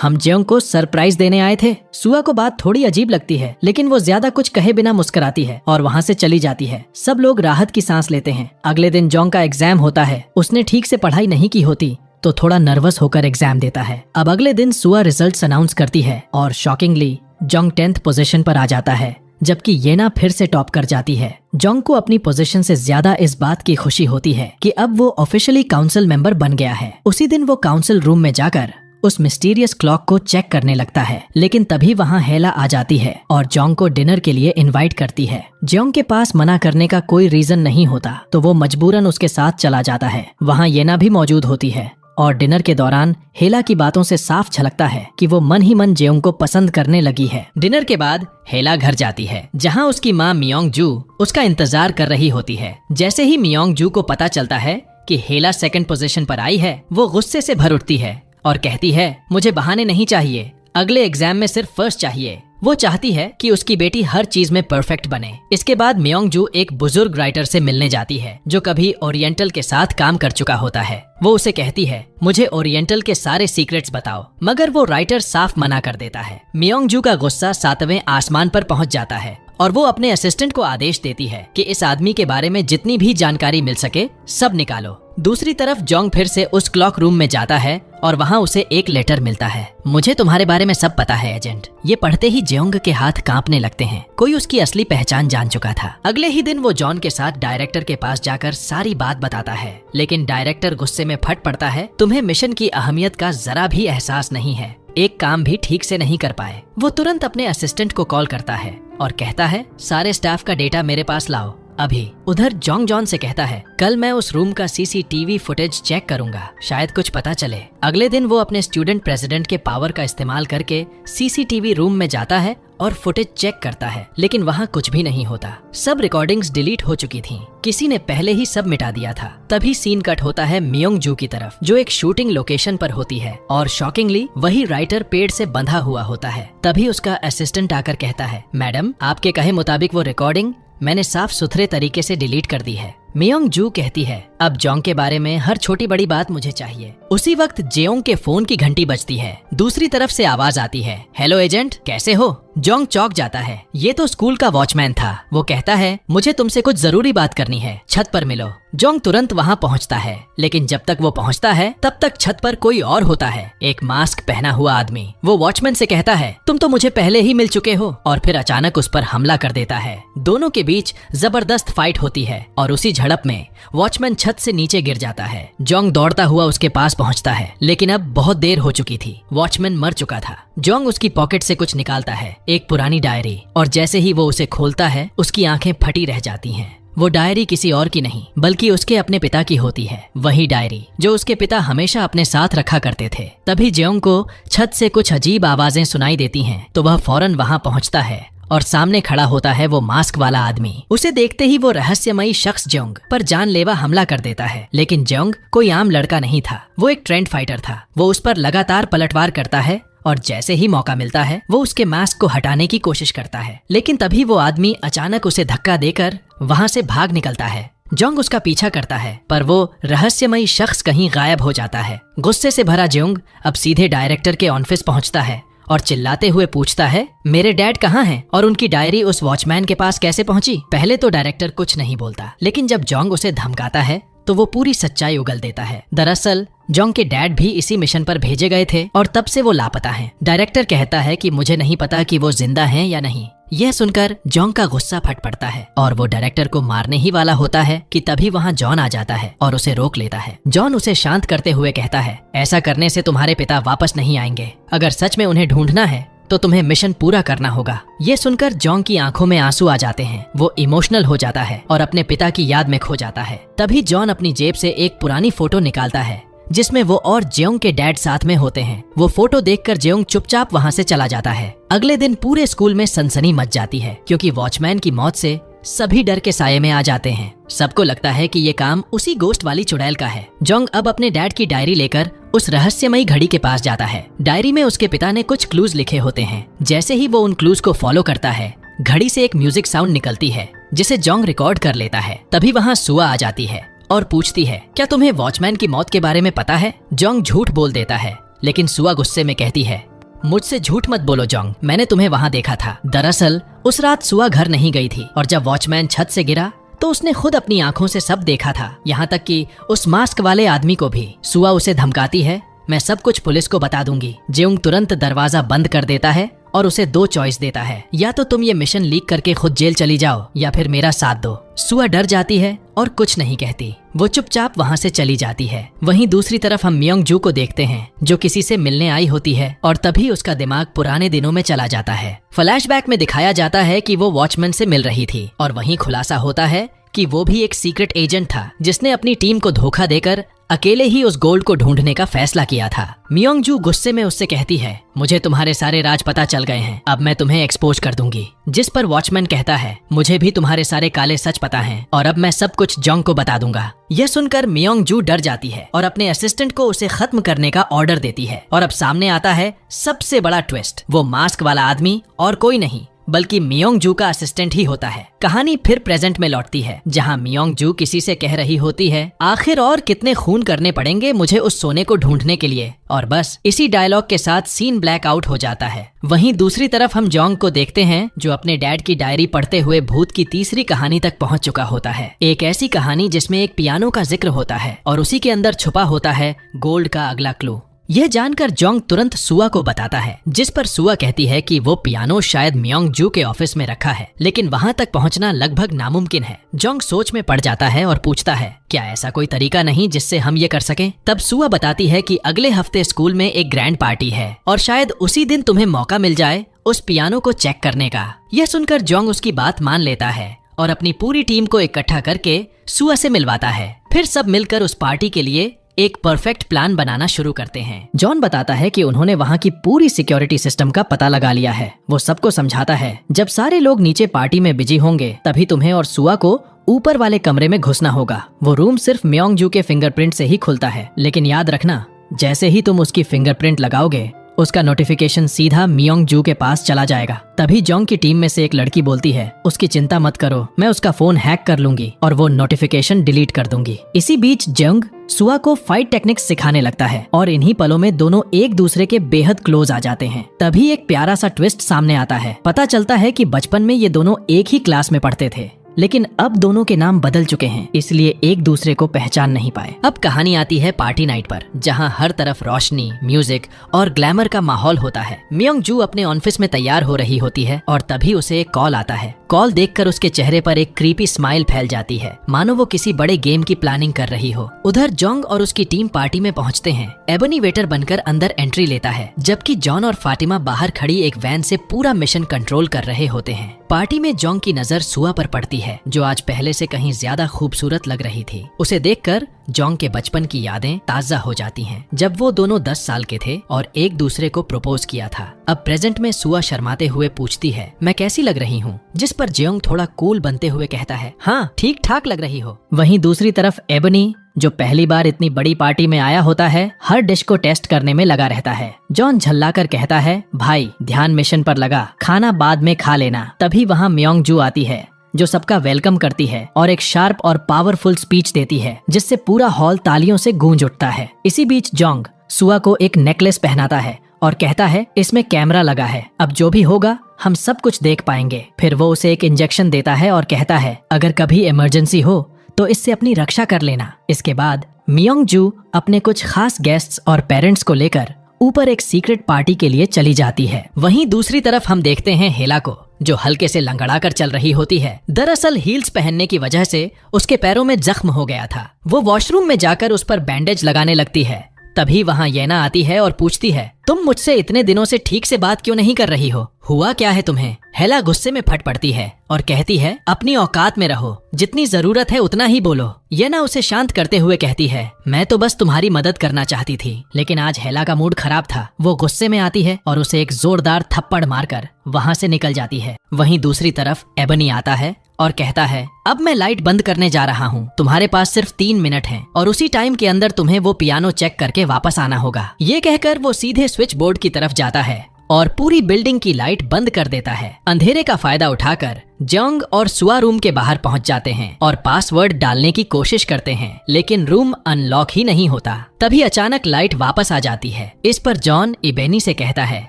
हम जेओंग को सरप्राइज देने आए थे। सुआ को बात थोड़ी अजीब लगती है, लेकिन वो ज्यादा कुछ कहे बिना मुस्कुराती है और वहाँ से चली जाती है। सब लोग राहत की सांस लेते हैं। अगले दिन जोंग का एग्जाम होता है। उसने ठीक से पढ़ाई नहीं की होती तो थोड़ा नर्वस होकर एग्जाम देता है। अब अगले दिन सुआ रिजल्ट्स अनाउंस करती है और शॉकिंगली जोंग 10th पोजीशन पर आ जाता है, जबकि येना फिर से टॉप कर जाती है। जोंग को अपनी पोजीशन से ज्यादा इस बात की खुशी होती है कि अब वो ऑफिशियली काउंसिल मेंबर बन गया है। उसी दिन वो काउंसिल रूम में जाकर उस मिस्टीरियस क्लॉक को चेक करने लगता है, लेकिन तभी वहाँ हेला आ जाती है और जोंग को डिनर के लिए इनवाइट करती है। जोंग के पास मना करने का कोई रीजन नहीं होता तो वो मजबूरन उसके साथ चला जाता है। वहाँ येना भी मौजूद होती है और डिनर के दौरान हेला की बातों से साफ झलकता है कि वो मन ही मन जेओंग को पसंद करने लगी है। डिनर के बाद हेला घर जाती है, जहां उसकी माँ मियोंग जू उसका इंतजार कर रही होती है। जैसे ही मियोंग जू को पता चलता है कि हेला 2nd पोजीशन पर आई है, वो गुस्से से भर उठती है और कहती है मुझे बहाने नहीं चाहिए, अगले एग्जाम में सिर्फ फर्स्ट चाहिए। वो चाहती है कि उसकी बेटी हर चीज में परफेक्ट बने। इसके बाद मियोंग जू एक बुजुर्ग राइटर से मिलने जाती है जो कभी ओरिएंटल के साथ काम कर चुका होता है। वो उसे कहती है मुझे ओरिएंटल के सारे सीक्रेट्स बताओ, मगर वो राइटर साफ मना कर देता है। मियोंग जू का गुस्सा 7वें आसमान पर पहुंच जाता है और वो अपने असिस्टेंट को आदेश देती है कि इस आदमी के बारे में जितनी भी जानकारी मिल सके सब निकालो। दूसरी तरफ जोंग फिर से उस क्लॉक रूम में जाता है और वहाँ उसे एक लेटर मिलता है। मुझे तुम्हारे बारे में सब पता है एजेंट। ये पढ़ते ही जेओंग के हाथ कांपने लगते हैं। कोई उसकी असली पहचान जान चुका था। अगले ही दिन वो जॉन के साथ डायरेक्टर के पास जाकर सारी बात बताता है, लेकिन डायरेक्टर गुस्से में फट पड़ता है। तुम्हें मिशन की अहमियत का जरा भी एहसास नहीं है, एक काम भी ठीक से नहीं कर पाए। वो तुरंत अपने असिस्टेंट को कॉल करता है और कहता है सारे स्टाफ का डेटा मेरे पास लाओ अभी। उधर जोंग जॉन से कहता है कल मैं उस रूम का सीसीटीवी फुटेज चेक करूंगा, शायद कुछ पता चले। अगले दिन वो अपने स्टूडेंट प्रेसिडेंट के पावर का इस्तेमाल करके सीसीटीवी रूम में जाता है और फुटेज चेक करता है, लेकिन वहाँ कुछ भी नहीं होता। सब रिकॉर्डिंग्स डिलीट हो चुकी थीं। किसी ने पहले ही सब मिटा दिया था। तभी सीन कट होता है मियोंग जू की तरफ, जो एक शूटिंग लोकेशन पर होती है और शॉकिंगली वही राइटर पेड़ से बंधा हुआ होता है। तभी उसका असिस्टेंट आकर कहता है मैडम, आपके कहे मुताबिक वो रिकॉर्डिंग मैंने साफ सुथरे तरीके से डिलीट कर दी है। मियोंग जू कहती है, अब जोंग के बारे में हर छोटी बड़ी बात मुझे चाहिए। उसी वक्त जेयोंग के फोन की घंटी बजती है। दूसरी तरफ से आवाज आती है, हेलो एजेंट, कैसे हो? जोंग चौंक जाता है। ये तो स्कूल का वॉचमैन था। वो कहता है, मुझे तुमसे कुछ जरूरी बात करनी है, छत पर मिलो। जोंग तुरंत वहाँ पहुँचता है, लेकिन जब तक वो पहुँचता है तब तक छत पर कोई और होता है, एक मास्क पहना हुआ आदमी। वो वॉचमैन से कहता है, तुम तो मुझे पहले ही मिल चुके हो, और फिर अचानक उस पर हमला कर देता है। दोनों के बीच जबरदस्त फाइट होती है और उसी झड़प में वॉचमैन छत से नीचे गिर जाता है। जोंग दौड़ता हुआ उसके पास पहुंचता है, लेकिन अब बहुत देर हो चुकी थी। वॉचमैन मर चुका था। जोंग उसकी पॉकेट से कुछ निकालता है, एक पुरानी डायरी, और जैसे ही वो उसे खोलता है उसकी आंखें फटी रह जाती हैं। वो डायरी किसी और की नहीं बल्कि उसके अपने पिता की होती है, वही डायरी जो उसके पिता हमेशा अपने साथ रखा करते थे। तभी जेयोंग को छत से कुछ अजीब आवाजें सुनाई देती हैं, तो वह फौरन वहां पहुंचता है और सामने खड़ा होता है वो मास्क वाला आदमी। उसे देखते ही वो रहस्यमयी शख्स जेयोंग पर जानलेवा हमला कर देता है, लेकिन जेयोंग कोई आम लड़का नहीं था, वो एक ट्रेंड फाइटर था। वो उस पर लगातार पलटवार करता है और जैसे ही मौका मिलता है वो उसके मास्क को हटाने की कोशिश करता है, लेकिन तभी वो आदमी अचानक उसे धक्का देकर वहां से भाग निकलता है। जोंग उसका पीछा करता है, पर वो रहस्यमयी शख्स कहीं गायब हो जाता है। गुस्से से भरा जेयोंग अब सीधे डायरेक्टर के ऑफिस पहुंचता है और चिल्लाते हुए पूछता है, मेरे डैड कहाँ हैं और उनकी डायरी उस वॉचमैन के पास कैसे पहुंची? पहले तो डायरेक्टर कुछ नहीं बोलता, लेकिन जब जोंग उसे धमकाता है तो वो पूरी सच्चाई उगल देता है। दरअसल जोंग के डैड भी इसी मिशन पर भेजे गए थे और तब से वो लापता हैं। डायरेक्टर कहता है कि मुझे नहीं पता कि वो जिंदा हैं या नहीं। यह सुनकर जोंग का गुस्सा फट पड़ता है और वो डायरेक्टर को मारने ही वाला होता है कि तभी वहाँ जॉन आ जाता है और उसे रोक लेता है। जॉन उसे शांत करते हुए कहता है, ऐसा करने से तुम्हारे पिता वापस नहीं आएंगे। अगर सच में उन्हें ढूंढना है तो तुम्हें मिशन पूरा करना होगा। ये सुनकर जोंग की आंखों में आंसू आ जाते हैं। वो इमोशनल हो जाता है और अपने पिता की याद में खो जाता है। तभी जॉन अपनी जेब से एक पुरानी फोटो निकालता है जिसमें वो और जेयोंग के डैड साथ में होते हैं। वो फोटो देखकर जेयोंग चुपचाप वहाँ से चला जाता है। अगले दिन पूरे स्कूल में सनसनी मच जाती है, क्योंकि वॉचमैन की मौत से सभी डर के साये में आ जाते हैं। सबको लगता है कि ये काम उसी गोस्ट वाली चुड़ैल का है। जोंग अब अपने डैड की डायरी लेकर उस रहस्यमयी घड़ी के पास जाता है। डायरी में उसके पिता ने कुछ क्लूज लिखे होते हैं। जैसे ही वो उन क्लूज को फॉलो करता है, घड़ी से एक म्यूजिक साउंड निकलती है जिसे जोंग रिकॉर्ड कर लेता है। तभी वहाँ सुआ आ जाती है और पूछती है, क्या तुम्हें वॉचमैन की मौत के बारे में पता है? जोंग झूठ बोल देता है, लेकिन सुआ गुस्से में कहती है, मुझसे झूठ मत बोलो जोंग, मैंने तुम्हें वहाँ देखा था। दरअसल उस रात सुआ घर नहीं गई थी और जब वॉचमैन छत से गिरा तो उसने खुद अपनी आंखों से सब देखा था, यहाँ तक कि उस मास्क वाले आदमी को भी। सुआ उसे धमकाती है, मैं सब कुछ पुलिस को बता दूंगी। जेयोंग तुरंत दरवाजा बंद कर देता है और उसे दो चॉइस देता है, या तो तुम ये मिशन लीक करके खुद जेल चली जाओ या फिर मेरा साथ दो। सुआ डर जाती है और कुछ नहीं कहती, वो चुपचाप वहाँ से चली जाती है। वहीं दूसरी तरफ हम मियोंग जू को देखते हैं जो किसी से मिलने आई होती है और तभी उसका दिमाग पुराने दिनों में चला जाता है। फ्लैशबैक में दिखाया जाता है कि वो वॉचमैन से मिल रही थी और वहीं खुलासा होता है कि वो भी एक सीक्रेट एजेंट था जिसने अपनी टीम को धोखा देकर अकेले ही उस गोल्ड को ढूंढने का फैसला किया था। मियोंग जू गुस्से में उससे कहती है, मुझे तुम्हारे सारे राज पता चल गए हैं, अब मैं तुम्हें एक्सपोज कर दूंगी। जिस पर वॉचमैन कहता है, मुझे भी तुम्हारे सारे काले सच पता हैं और अब मैं सब कुछ जोंग को बता दूंगा। यह सुनकर मियोंग जू डर जाती है और अपने असिस्टेंट को उसे खत्म करने का ऑर्डर देती है। और अब सामने आता है सबसे बड़ा ट्विस्ट, वो मास्क वाला आदमी और कोई नहीं बल्कि मियोंग जू का असिस्टेंट ही होता है। कहानी फिर प्रेजेंट में लौटती है जहां मियोंग जू किसी से कह रही होती है, आखिर और कितने खून करने पड़ेंगे मुझे उस सोने को ढूंढने के लिए। और बस इसी डायलॉग के साथ सीन ब्लैक आउट हो जाता है। वहीं दूसरी तरफ हम जोंग को देखते हैं जो अपने डैड की डायरी पढ़ते हुए भूत की तीसरी कहानी तक पहुंच चुका होता है। एक ऐसी कहानी जिसमें एक पियानो का जिक्र होता है और उसी के अंदर छुपा होता है गोल्ड का अगला क्लू। यह जानकर जोंग तुरंत सुआ को बताता है, जिस पर सुआ कहती है कि वो पियानो शायद मियोंग जू के ऑफिस में रखा है, लेकिन वहां तक पहुंचना लगभग नामुमकिन है। जोंग सोच में पड़ जाता है और पूछता है, क्या ऐसा कोई तरीका नहीं जिससे हम ये कर सकें? तब सुआ बताती है कि अगले हफ्ते स्कूल में एक ग्रैंड पार्टी है और शायद उसी दिन तुम्हें मौका मिल जाए उस पियानो को चेक करने का। यह सुनकर जोंग उसकी बात मान लेता है और अपनी पूरी टीम को इकट्ठा करके सुआ से मिलवाता है। फिर सब मिलकर उस पार्टी के लिए एक परफेक्ट प्लान बनाना शुरू करते हैं। जॉन बताता है कि उन्होंने वहाँ की पूरी सिक्योरिटी सिस्टम का पता लगा लिया है। वो सबको समझाता है, जब सारे लोग नीचे पार्टी में बिजी होंगे तभी तुम्हें और सुआ को ऊपर वाले कमरे में घुसना होगा। वो रूम सिर्फ मियोंग जू के फिंगरप्रिंट से ही खुलता है, लेकिन याद रखना, जैसे ही तुम उसकी फिंगरप्रिंट लगाओगे उसका नोटिफिकेशन सीधा मियोंग जू के पास चला जाएगा। तभी जोंग की टीम में से एक लड़की बोलती है, उसकी चिंता मत करो, मैं उसका फोन हैक कर लूंगी और वो नोटिफिकेशन डिलीट कर दूंगी। इसी बीच जोंग सुआ को फाइट टेक्निक्स सिखाने लगता है और इन्हीं पलों में दोनों एक दूसरे के बेहद क्लोज आ जाते हैं। तभी एक प्यारा सा ट्विस्ट सामने आता है। पता चलता है कि बचपन में ये दोनों एक ही क्लास में पढ़ते थे, लेकिन अब दोनों के नाम बदल चुके हैं, इसलिए एक दूसरे को पहचान नहीं पाए। अब कहानी आती है पार्टी नाइट पर, जहां हर तरफ रोशनी, म्यूजिक और ग्लैमर का माहौल होता है। मियोंग जू अपने ऑफिस में तैयार हो रही होती है और तभी उसे एक कॉल आता है। कॉल देखकर उसके चेहरे पर एक क्रीपी स्माइल फैल जाती है, मानो वो किसी बड़े गेम की प्लानिंग कर रही हो। उधर जोंग और उसकी टीम पार्टी में पहुंचते हैं। एबनी वेटर बनकर अंदर एंट्री लेता है, जबकि जॉन और फातिमा बाहर खड़ी एक वैन से पूरा मिशन कंट्रोल कर रहे होते हैं। पार्टी में जोंग की नजर सुआ पर पड़ती है, जो आज पहले से कहीं ज्यादा खूबसूरत लग रही थी। उसे देखकर जोंग के बचपन की यादें ताजा हो जाती हैं, जब वो दोनों 10 साल के थे और एक दूसरे को प्रपोज किया था। अब प्रेजेंट में सुआ शर्माते हुए पूछती है, मैं कैसी लग रही हूँ? जिस पर जोंग थोड़ा कूल बनते हुए कहता है, हाँ ठीक ठाक लग रही हो। वहीं दूसरी तरफ एबनी, जो पहली बार इतनी बड़ी पार्टी में आया होता है, हर डिश को टेस्ट करने में लगा रहता है। जॉन झल्लाकर कहता है, भाई ध्यान मिशन पर लगा, खाना बाद में खा लेना। तभी वहाँ मियोंग जू आती है, जो सबका वेलकम करती है और एक शार्प और पावरफुल स्पीच देती है, जिससे पूरा हॉल तालियों से गूंज उठता है। इसी बीच जोंग सुआ को एक नेकलेस पहनाता है और कहता है, इसमें कैमरा लगा है, अब जो भी होगा हम सब कुछ देख पाएंगे। फिर वो उसे एक इंजेक्शन देता है और कहता है, अगर कभी इमरजेंसी हो तो इससे अपनी रक्षा कर लेना। इसके बाद मियोंग जू अपने कुछ खास गेस्ट्स और पेरेंट्स को लेकर ऊपर एक सीक्रेट पार्टी के लिए चली जाती है। वहीं दूसरी तरफ हम देखते हैं हेला को, जो हल्के से लंगड़ाकर चल रही होती है। दरअसल हील्स पहनने की वजह से उसके पैरों में जख्म हो गया था। वो वॉशरूम में जाकर उस पर बैंडेज लगाने लगती है। तभी वहाँ येना आती है और पूछती है, तुम मुझसे इतने दिनों से ठीक से बात क्यों नहीं कर रही हो? हुआ क्या है तुम्हें? हेला गुस्से में फट पड़ती है और कहती है, अपनी औकात में रहो, जितनी जरूरत है उतना ही बोलो। येना उसे शांत करते हुए कहती है, मैं तो बस तुम्हारी मदद करना चाहती थी। लेकिन आज हेला का मूड खराब था। वो गुस्से में आती है और उसे एक जोरदार थप्पड़ मारकर वहाँ से निकल जाती है। वहीं दूसरी तरफ एबनी आता है और कहता है, अब मैं लाइट बंद करने जा रहा हूँ, तुम्हारे पास सिर्फ 3 मिनट हैं और उसी टाइम के अंदर तुम्हें वो पियानो चेक करके वापस आना होगा। ये कहकर वो सीधे स्विच बोर्ड की तरफ जाता है और पूरी बिल्डिंग की लाइट बंद कर देता है। अंधेरे का फायदा उठाकर जोंग और सुआ रूम के बाहर पहुंच जाते हैं और पासवर्ड डालने की कोशिश करते हैं, लेकिन रूम अनलॉक ही नहीं होता। तभी अचानक लाइट वापस आ जाती है। इस पर जॉन एबनी से कहता है,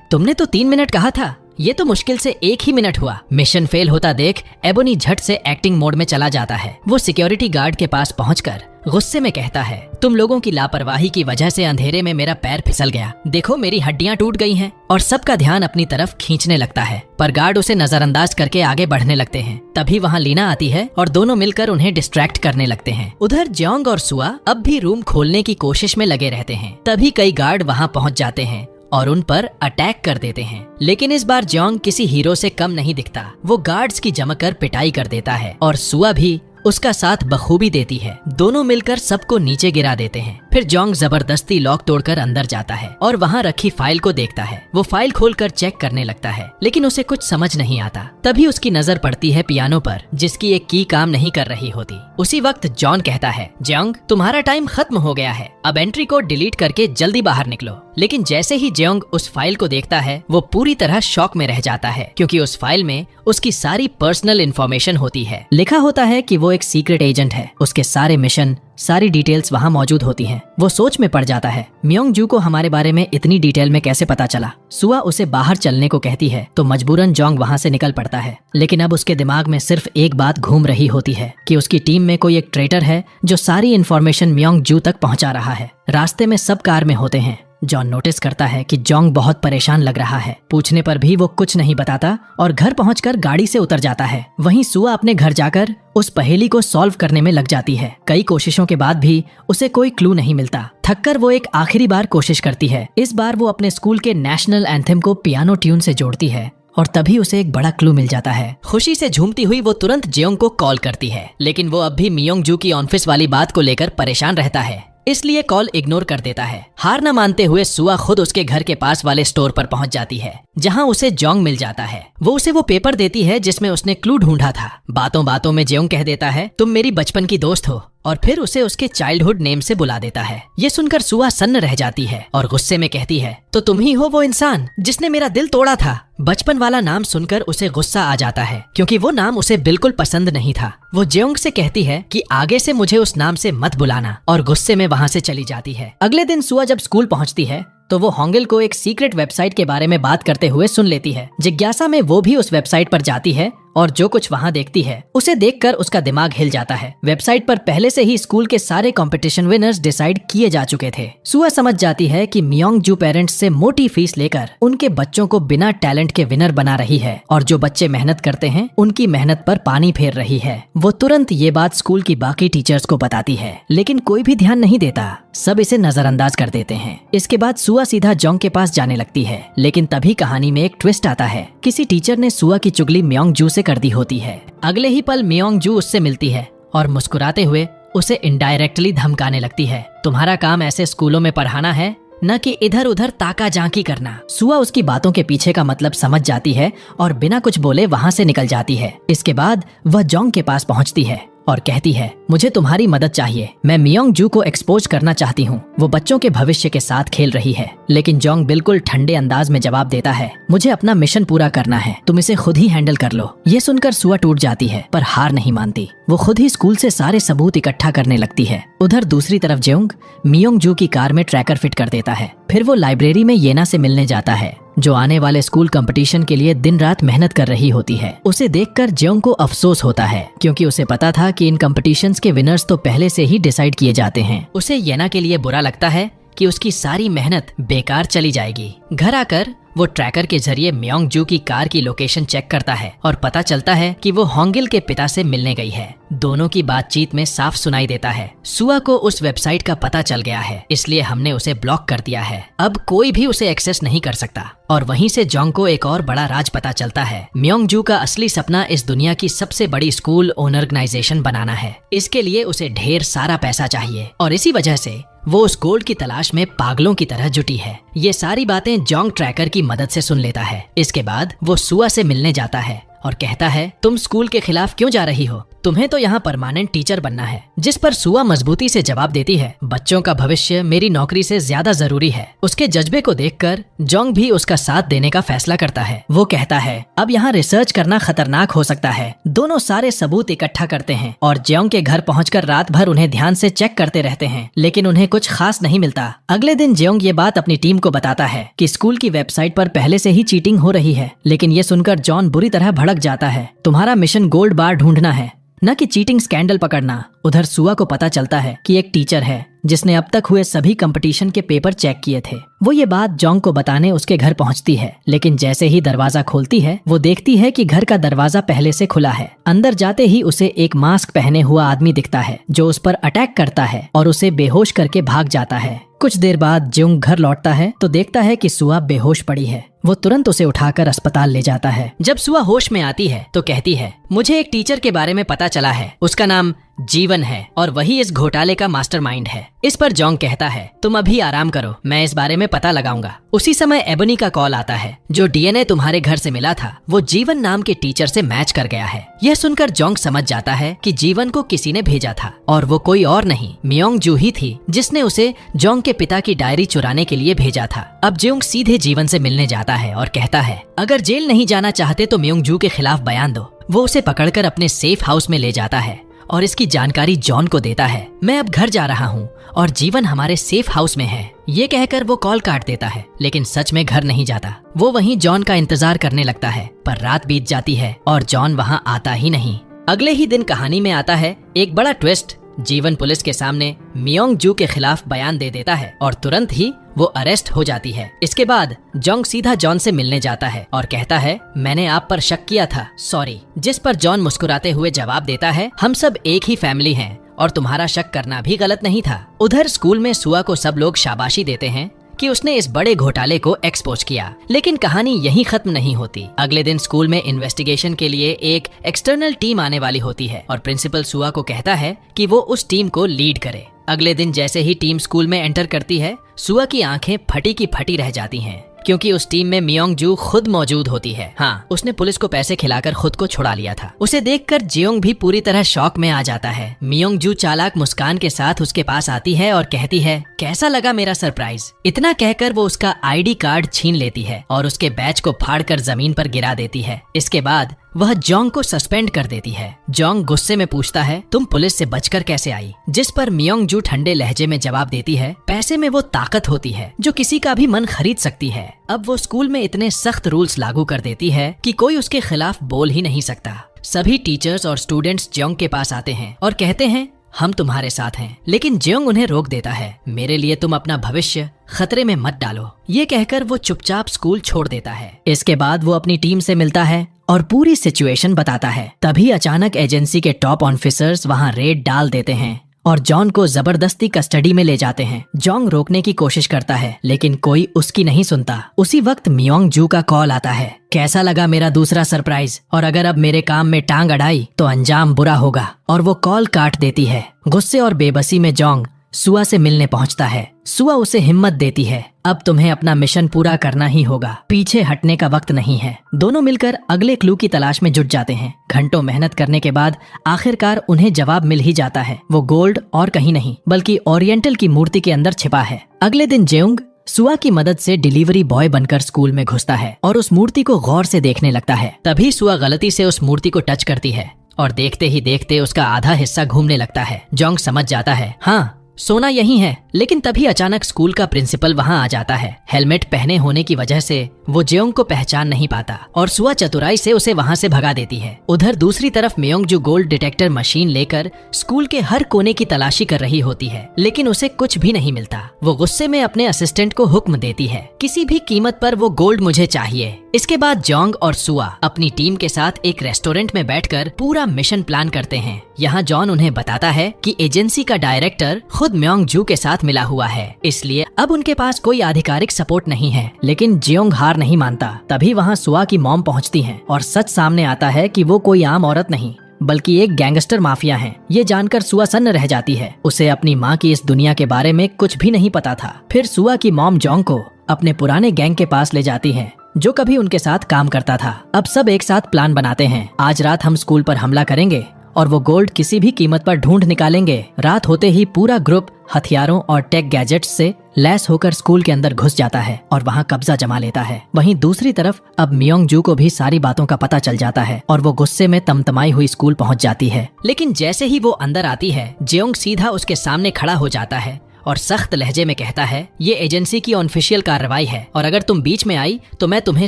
तुमने तो 3 मिनट कहा था, ये तो मुश्किल से 1 ही मिनट हुआ। मिशन फेल होता देख एबनी झट से एक्टिंग मोड में चला जाता है। वो सिक्योरिटी गार्ड के पास पहुंचकर गुस्से में कहता है, तुम लोगों की लापरवाही की वजह से अंधेरे में मेरा पैर फिसल गया, देखो मेरी हड्डियां टूट गई हैं। और सबका ध्यान अपनी तरफ खींचने लगता है, पर गार्ड उसे नजरअंदाज करके आगे बढ़ने लगते हैं। तभी वहाँ लीना आती है और दोनों मिलकर उन्हें डिस्ट्रैक्ट करने लगते हैं। उधर जोंग और सुआ अब भी रूम खोलने की कोशिश में लगे रहते हैं। तभी कई गार्ड वहाँ पहुँच जाते हैं और उन पर अटैक कर देते हैं। लेकिन इस बार जोंग किसी हीरो से कम नहीं दिखता। वो गार्ड्स की जमकर पिटाई कर देता है और सुआ भी उसका साथ बखूबी देती है। दोनों मिलकर सबको नीचे गिरा देते हैं। फिर जोंग जबरदस्ती लॉक तोड़कर अंदर जाता है और वहाँ रखी फाइल को देखता है। वो फाइल खोलकर चेक करने लगता है, लेकिन उसे कुछ समझ नहीं आता। तभी उसकी नजर पड़ती है पियानो पर, जिसकी एक की काम नहीं कर रही होती। उसी वक्त जॉन कहता है, जोंग तुम्हारा टाइम खत्म हो गया है, अब एंट्री को डिलीट करके जल्दी बाहर निकलो। लेकिन जैसे ही जोंग उस फाइल को देखता है, वो पूरी तरह शॉक में रह जाता है, क्योंकि उस फाइल में उसकी सारी पर्सनल इंफॉर्मेशन होती है। लिखा होता है कि वो एक सीक्रेट एजेंट है। उसके सारे मिशन, सारी डिटेल्स वहाँ मौजूद होती हैं। वो सोच में पड़ जाता है, मियोंग जू को हमारे बारे में इतनी डिटेल में कैसे पता चला। सुआ उसे बाहर चलने को कहती है तो मजबूरन जोंग वहाँ से निकल पड़ता है। लेकिन अब उसके दिमाग में सिर्फ एक बात घूम रही होती है कि उसकी टीम में कोई एक ट्रेटर है जो सारी इन्फॉर्मेशन मियोंग जू तक पहुँचा रहा है। रास्ते में सब कार में होते हैं। जॉन नोटिस करता है कि जोंग बहुत परेशान लग रहा है। पूछने पर भी वो कुछ नहीं बताता और घर पहुंचकर गाड़ी से उतर जाता है। वहीं सुआ अपने घर जाकर उस पहेली को सॉल्व करने में लग जाती है। कई कोशिशों के बाद भी उसे कोई क्लू नहीं मिलता। थककर वो एक आखिरी बार कोशिश करती है। इस बार वो अपने स्कूल के नेशनल एंथम को पियानो ट्यून से जोड़ती है और तभी उसे एक बड़ा क्लू मिल जाता है। खुशी से झूमती हुई वो तुरंत जोंग को कॉल करती है, लेकिन वो अब भी मियोंग जू की ऑफिस वाली बात को लेकर परेशान रहता है, इसलिए कॉल इग्नोर कर देता है। हार न मानते हुए सुआ खुद उसके घर के पास वाले स्टोर पर पहुंच जाती है, जहां उसे जोंग मिल जाता है। वो उसे वो पेपर देती है जिसमें उसने क्लू ढूंढा था। बातों बातों में जोंग कह देता है, तुम मेरी बचपन की दोस्त हो और फिर उसे उसके चाइल्डहुड नेम से बुला देता है। ये सुनकर सुआ सन्न रह जाती है और गुस्से में कहती है, तो तुम ही हो वो इंसान जिसने मेरा दिल तोड़ा था। बचपन वाला नाम सुनकर उसे गुस्सा आ जाता है क्योंकि वो नाम उसे बिल्कुल पसंद नहीं था। वो जेयोंग से कहती है कि आगे से मुझे उस नाम से मत बुलाना और गुस्से में वहाँ से चली जाती है। अगले दिन सुआ जब स्कूल पहुँचती है तो वो होंगिल को एक सीक्रेट वेबसाइट के बारे में बात करते हुए सुन लेती है। जिज्ञासा में वो भी उस वेबसाइट पर जाती है और जो कुछ वहाँ देखती है उसे देखकर उसका दिमाग हिल जाता है। वेबसाइट पर पहले से ही स्कूल के सारे कंपटीशन विनर्स डिसाइड किए जा चुके थे। सुआ समझ जाती है कि मियोंग जू पेरेंट्स से मोटी फीस लेकर उनके बच्चों को बिना टैलेंट के विनर बना रही है और जो बच्चे मेहनत करते हैं उनकी मेहनत पर पानी फेर रही है। वो तुरंत ये बात स्कूल की बाकी टीचर्स को बताती है, लेकिन कोई भी ध्यान नहीं देता, सब इसे नजरअंदाज कर देते हैं। इसके बाद सुआ सीधा जोंग के पास जाने लगती है, लेकिन तभी कहानी में एक ट्विस्ट आता है। किसी टीचर ने सुआ की चुगली मियोंग जू से कर दी होती है। अगले ही पल मियोंग जू उससे मिलती है और मुस्कुराते हुए उसे इनडायरेक्टली धमकाने लगती है, तुम्हारा काम ऐसे स्कूलों में पढ़ाना है, न कि इधर उधर ताका झांकी करना। सुआ उसकी बातों के पीछे का मतलब समझ जाती है और बिना कुछ बोले वहाँ से निकल जाती है। इसके बाद वह जोंग के पास पहुँचती है और कहती है, मुझे तुम्हारी मदद चाहिए, मैं मियोंग जू को एक्सपोज करना चाहती हूँ। वो बच्चों के भविष्य के साथ खेल रही है, लेकिन जोंग बिल्कुल ठंडे अंदाज में जवाब देता है, मुझे अपना मिशन पूरा करना है, तुम इसे खुद ही हैंडल कर लो। ये सुनकर सुआ टूट जाती है पर हार नहीं मानती। वो खुद ही स्कूल से सारे सबूत इकट्ठा करने लगती है। उधर दूसरी तरफ जेयोंग मियोंग जू की कार में ट्रैकर फिट कर देता है। फिर वो लाइब्रेरी में येना से मिलने जाता है जो आने वाले स्कूल कंपटीशन के लिए दिन रात मेहनत कर रही होती है। उसे देखकर जेयोंग को अफसोस होता है क्योंकि उसे पता था कि इन कंपटीशंस के विनर्स तो पहले से ही डिसाइड किए जाते हैं। उसे येना के लिए बुरा लगता है कि उसकी सारी मेहनत बेकार चली जाएगी। घर आकर वो ट्रैकर के जरिए मियोंग जू की कार की लोकेशन चेक करता है और पता चलता है कि वो होंगिल के पिता से मिलने गई है। दोनों की बातचीत में साफ सुनाई देता है, सुआ को उस वेबसाइट का पता चल गया है, इसलिए हमने उसे ब्लॉक कर दिया है। अब कोई भी उसे एक्सेस नहीं कर सकता। और वहीं से जोंग को एक और बड़ा राज पता चलता है। मियोंग जू का असली सपना इस दुनिया की सबसे बड़ी स्कूल ऑर्गेनाइजेशन बनाना है। इसके लिए उसे ढेर सारा पैसा चाहिए और इसी वजह से वो उस गोल्ड की तलाश में पागलों की तरह जुटी है। ये सारी बातें जोंग ट्रैकर की मदद से सुन लेता है। इसके बाद वो सुआ से मिलने जाता है और कहता है, तुम स्कूल के खिलाफ क्यों जा रही हो, तुम्हें तो यहाँ परमानेंट टीचर बनना है। जिस पर सुआ मजबूती से जवाब देती है, बच्चों का भविष्य मेरी नौकरी से ज्यादा जरूरी है। उसके जज्बे को देखकर जोंग भी उसका साथ देने का फैसला करता है। वो कहता है, अब यहाँ रिसर्च करना खतरनाक हो सकता है। दोनों सारे सबूत इकट्ठा करते हैं और जेयोंग के घर पहुंचकर रात भर उन्हें ध्यान से चेक करते रहते हैं, लेकिन उन्हें कुछ खास नहीं मिलता। अगले दिन जेयोंग ये बात अपनी टीम को बताता है कि स्कूल की वेबसाइट पर पहले से ही चीटिंग हो रही है, लेकिन ये सुनकर जॉन बुरी तरह भड़क जाता है। तुम्हारा मिशन गोल्ड बार ढूंढना है, न कि चीटिंग स्कैंडल पकड़ना। उधर सुआ को पता चलता है कि एक टीचर है जिसने अब तक हुए सभी कंपटीशन के पेपर चेक किए थे। वो ये बात जोंग को बताने उसके घर पहुंचती है, लेकिन जैसे ही दरवाजा खोलती है वो देखती है कि घर का दरवाजा पहले से खुला है। अंदर जाते ही उसे एक मास्क पहने हुआ आदमी दिखता है जो उस पर अटैक करता है और उसे बेहोश करके भाग जाता है। कुछ देर बाद जेयोंग घर लौटता है तो देखता है कि सुआ बेहोश पड़ी है। वो तुरंत उसे उठाकर अस्पताल ले जाता है। जब सुआ होश में आती है तो कहती है, मुझे एक टीचर के बारे में पता चला है, उसका नाम जीवन है और वही इस घोटाले का मास्टरमाइंड है। इस पर जोंग कहता है, तुम अभी आराम करो, मैं इस बारे में पता लगाऊंगा। उसी समय एबनी का कॉल आता है, जो डीएनए तुम्हारे घर से मिला था वो जीवन नाम के टीचर से मैच कर गया है। यह सुनकर जोंग समझ जाता है कि जीवन को किसी ने भेजा था और वो कोई और नहीं मियोंग जू ही थी जिसने उसे जोंग के पिता की डायरी चुराने के लिए भेजा था। अब जेयोंग सीधे जीवन से मिलने जाता है और कहता है, अगर जेल नहीं जाना चाहते तो मियोंग जू के खिलाफ बयान दो। वो उसे पकड़कर अपने सेफ हाउस में ले जाता है और इसकी जानकारी जॉन को देता है। मैं अब घर जा रहा हूँ और जीवन हमारे सेफ हाउस में है। ये कहकर वो कॉल काट देता है, लेकिन सच में घर नहीं जाता। वो वहीं जॉन का इंतजार करने लगता है, पर रात बीत जाती है और जॉन वहाँ आता ही नहीं। अगले ही दिन कहानी में आता है एक बड़ा ट्विस्ट। जीवन पुलिस के सामने मियोंग जू के खिलाफ बयान दे देता है और तुरंत ही वो अरेस्ट हो जाती है। इसके बाद जोंग सीधा जॉन से मिलने जाता है और कहता है, मैंने आप पर शक किया था, सॉरी। जिस पर जॉन मुस्कुराते हुए जवाब देता है, हम सब एक ही फैमिली हैं और तुम्हारा शक करना भी गलत नहीं था। उधर स्कूल में सुआ को सब लोग शाबाशी देते हैं कि उसने इस बड़े घोटाले को एक्सपोज किया, लेकिन कहानी यहीं खत्म नहीं होती। अगले दिन स्कूल में इन्वेस्टिगेशन के लिए एक एक्सटर्नल टीम आने वाली होती है और प्रिंसिपल सुआ को कहता है कि वो उस टीम को लीड करे। अगले दिन जैसे ही टीम स्कूल में एंटर करती है, सुआ की आंखें फटी की फटी रह जाती हैं। क्योंकि उस टीम में मियोंग जू खुद मौजूद होती है। हाँ, उसने पुलिस को पैसे खिलाकर खुद को छुड़ा लिया था। उसे देखकर जेयोंग भी पूरी तरह शॉक में आ जाता है। मियोंग जू चालाक मुस्कान के साथ उसके पास आती है और कहती है, कैसा लगा मेरा सरप्राइज। इतना कहकर वो उसका आईडी कार्ड छीन लेती है और उसके बैच को फाड़कर जमीन पर गिरा देती है। इसके बाद वह जोंग को सस्पेंड कर देती है। जोंग गुस्से में पूछता है, तुम पुलिस से बचकर कैसे आई? जिस पर मियोंग जू ठंडे लहजे में जवाब देती है, पैसे में वो ताकत होती है जो किसी का भी मन खरीद सकती है। अब वो स्कूल में इतने सख्त रूल्स लागू कर देती है कि कोई उसके खिलाफ बोल ही नहीं सकता। सभी टीचर्स और स्टूडेंट्स जोंग के पास आते हैं और कहते हैं, हम तुम्हारे साथ हैं। लेकिन जेयोंग उन्हें रोक देता है, मेरे लिए तुम अपना भविष्य खतरे में मत डालो। ये कहकर वो चुपचाप स्कूल छोड़ देता है। इसके बाद वो अपनी टीम से मिलता है और पूरी सिचुएशन बताता है। तभी अचानक एजेंसी के टॉप ऑफिसर्स वहाँ रेड डाल देते हैं और जॉन को जबरदस्ती कस्टडी में ले जाते हैं। जोंग रोकने की कोशिश करता है लेकिन कोई उसकी नहीं सुनता। उसी वक्त मियोंग जू का कॉल आता है, कैसा लगा मेरा दूसरा सरप्राइज, और अगर अब मेरे काम में टांग अड़ाई तो अंजाम बुरा होगा। और वो कॉल काट देती है। गुस्से और बेबसी में जोंग सुआ से मिलने पहुंचता है। सुआ उसे हिम्मत देती है, अब तुम्हें अपना मिशन पूरा करना ही होगा, पीछे हटने का वक्त नहीं है। दोनों मिलकर अगले क्लू की तलाश में जुट जाते हैं। घंटों मेहनत करने के बाद आखिरकार उन्हें जवाब मिल ही जाता है। वो गोल्ड और कहीं नहीं बल्कि ओरिएंटल की मूर्ति के अंदर छिपा है। अगले दिन जेयोंग सुआ की मदद से डिलीवरी बॉय बनकर स्कूल में घुसता है और उस मूर्ति को गौर से देखने लगता है। तभी सुआ गलती से उस मूर्ति को टच करती है और देखते ही देखते उसका आधा हिस्सा घूमने लगता है। जोंग समझ जाता है, हाँ सोना यही है। लेकिन तभी अचानक स्कूल का प्रिंसिपल वहां आ जाता है। हेलमेट पहने होने की वजह से वो जेयोंग को पहचान नहीं पाता और सुआ चतुराई से उसे वहां से भगा देती है। उधर दूसरी तरफ मियोंग जो गोल्ड डिटेक्टर मशीन लेकर स्कूल के हर कोने की तलाशी कर रही होती है, लेकिन उसे कुछ भी नहीं मिलता। वो गुस्से में अपने असिस्टेंट को हुक्म देती है, किसी भी कीमत पर वो गोल्ड मुझे चाहिए। इसके बाद जोंग और सुआ अपनी टीम के साथ एक रेस्टोरेंट में बैठकर पूरा मिशन प्लान करते हैं। यहाँ जॉन उन्हें बताता है कि एजेंसी का डायरेक्टर खुद मियोंग जू के साथ मिला हुआ है, इसलिए अब उनके पास कोई आधिकारिक सपोर्ट नहीं है। लेकिन जेयोंग हार नहीं मानता। तभी वहाँ सुआ की मॉम पहुँचती है और सच सामने आता है कि वो कोई आम औरत नहीं बल्कि एक गैंगस्टर माफिया है। ये जानकर सुआ सन्न रह जाती है। उसे अपनी माँ की इस दुनिया के बारे में कुछ भी नहीं पता था। फिर सुआ की मॉम जोंग को अपने पुराने गैंग के पास ले जाती है जो कभी उनके साथ काम करता था। अब सब एक साथ प्लान बनाते हैं, आज रात हम स्कूल पर हमला करेंगे और वो गोल्ड किसी भी कीमत पर ढूंढ निकालेंगे। रात होते ही पूरा ग्रुप हथियारों और टेक गैजेट्स से लैस होकर स्कूल के अंदर घुस जाता है और वहाँ कब्जा जमा लेता है। वहीं दूसरी तरफ अब मियोंग जू को भी सारी बातों का पता चल जाता है और वो गुस्से में तमतमाई हुई स्कूल पहुँच जाती है। लेकिन जैसे ही वो अंदर आती है, जेयोंग सीधा उसके सामने खड़ा हो जाता है और सख्त लहजे में कहता है, ये एजेंसी की ऑफिशियल कार्रवाई है और अगर तुम बीच में आई तो मैं तुम्हें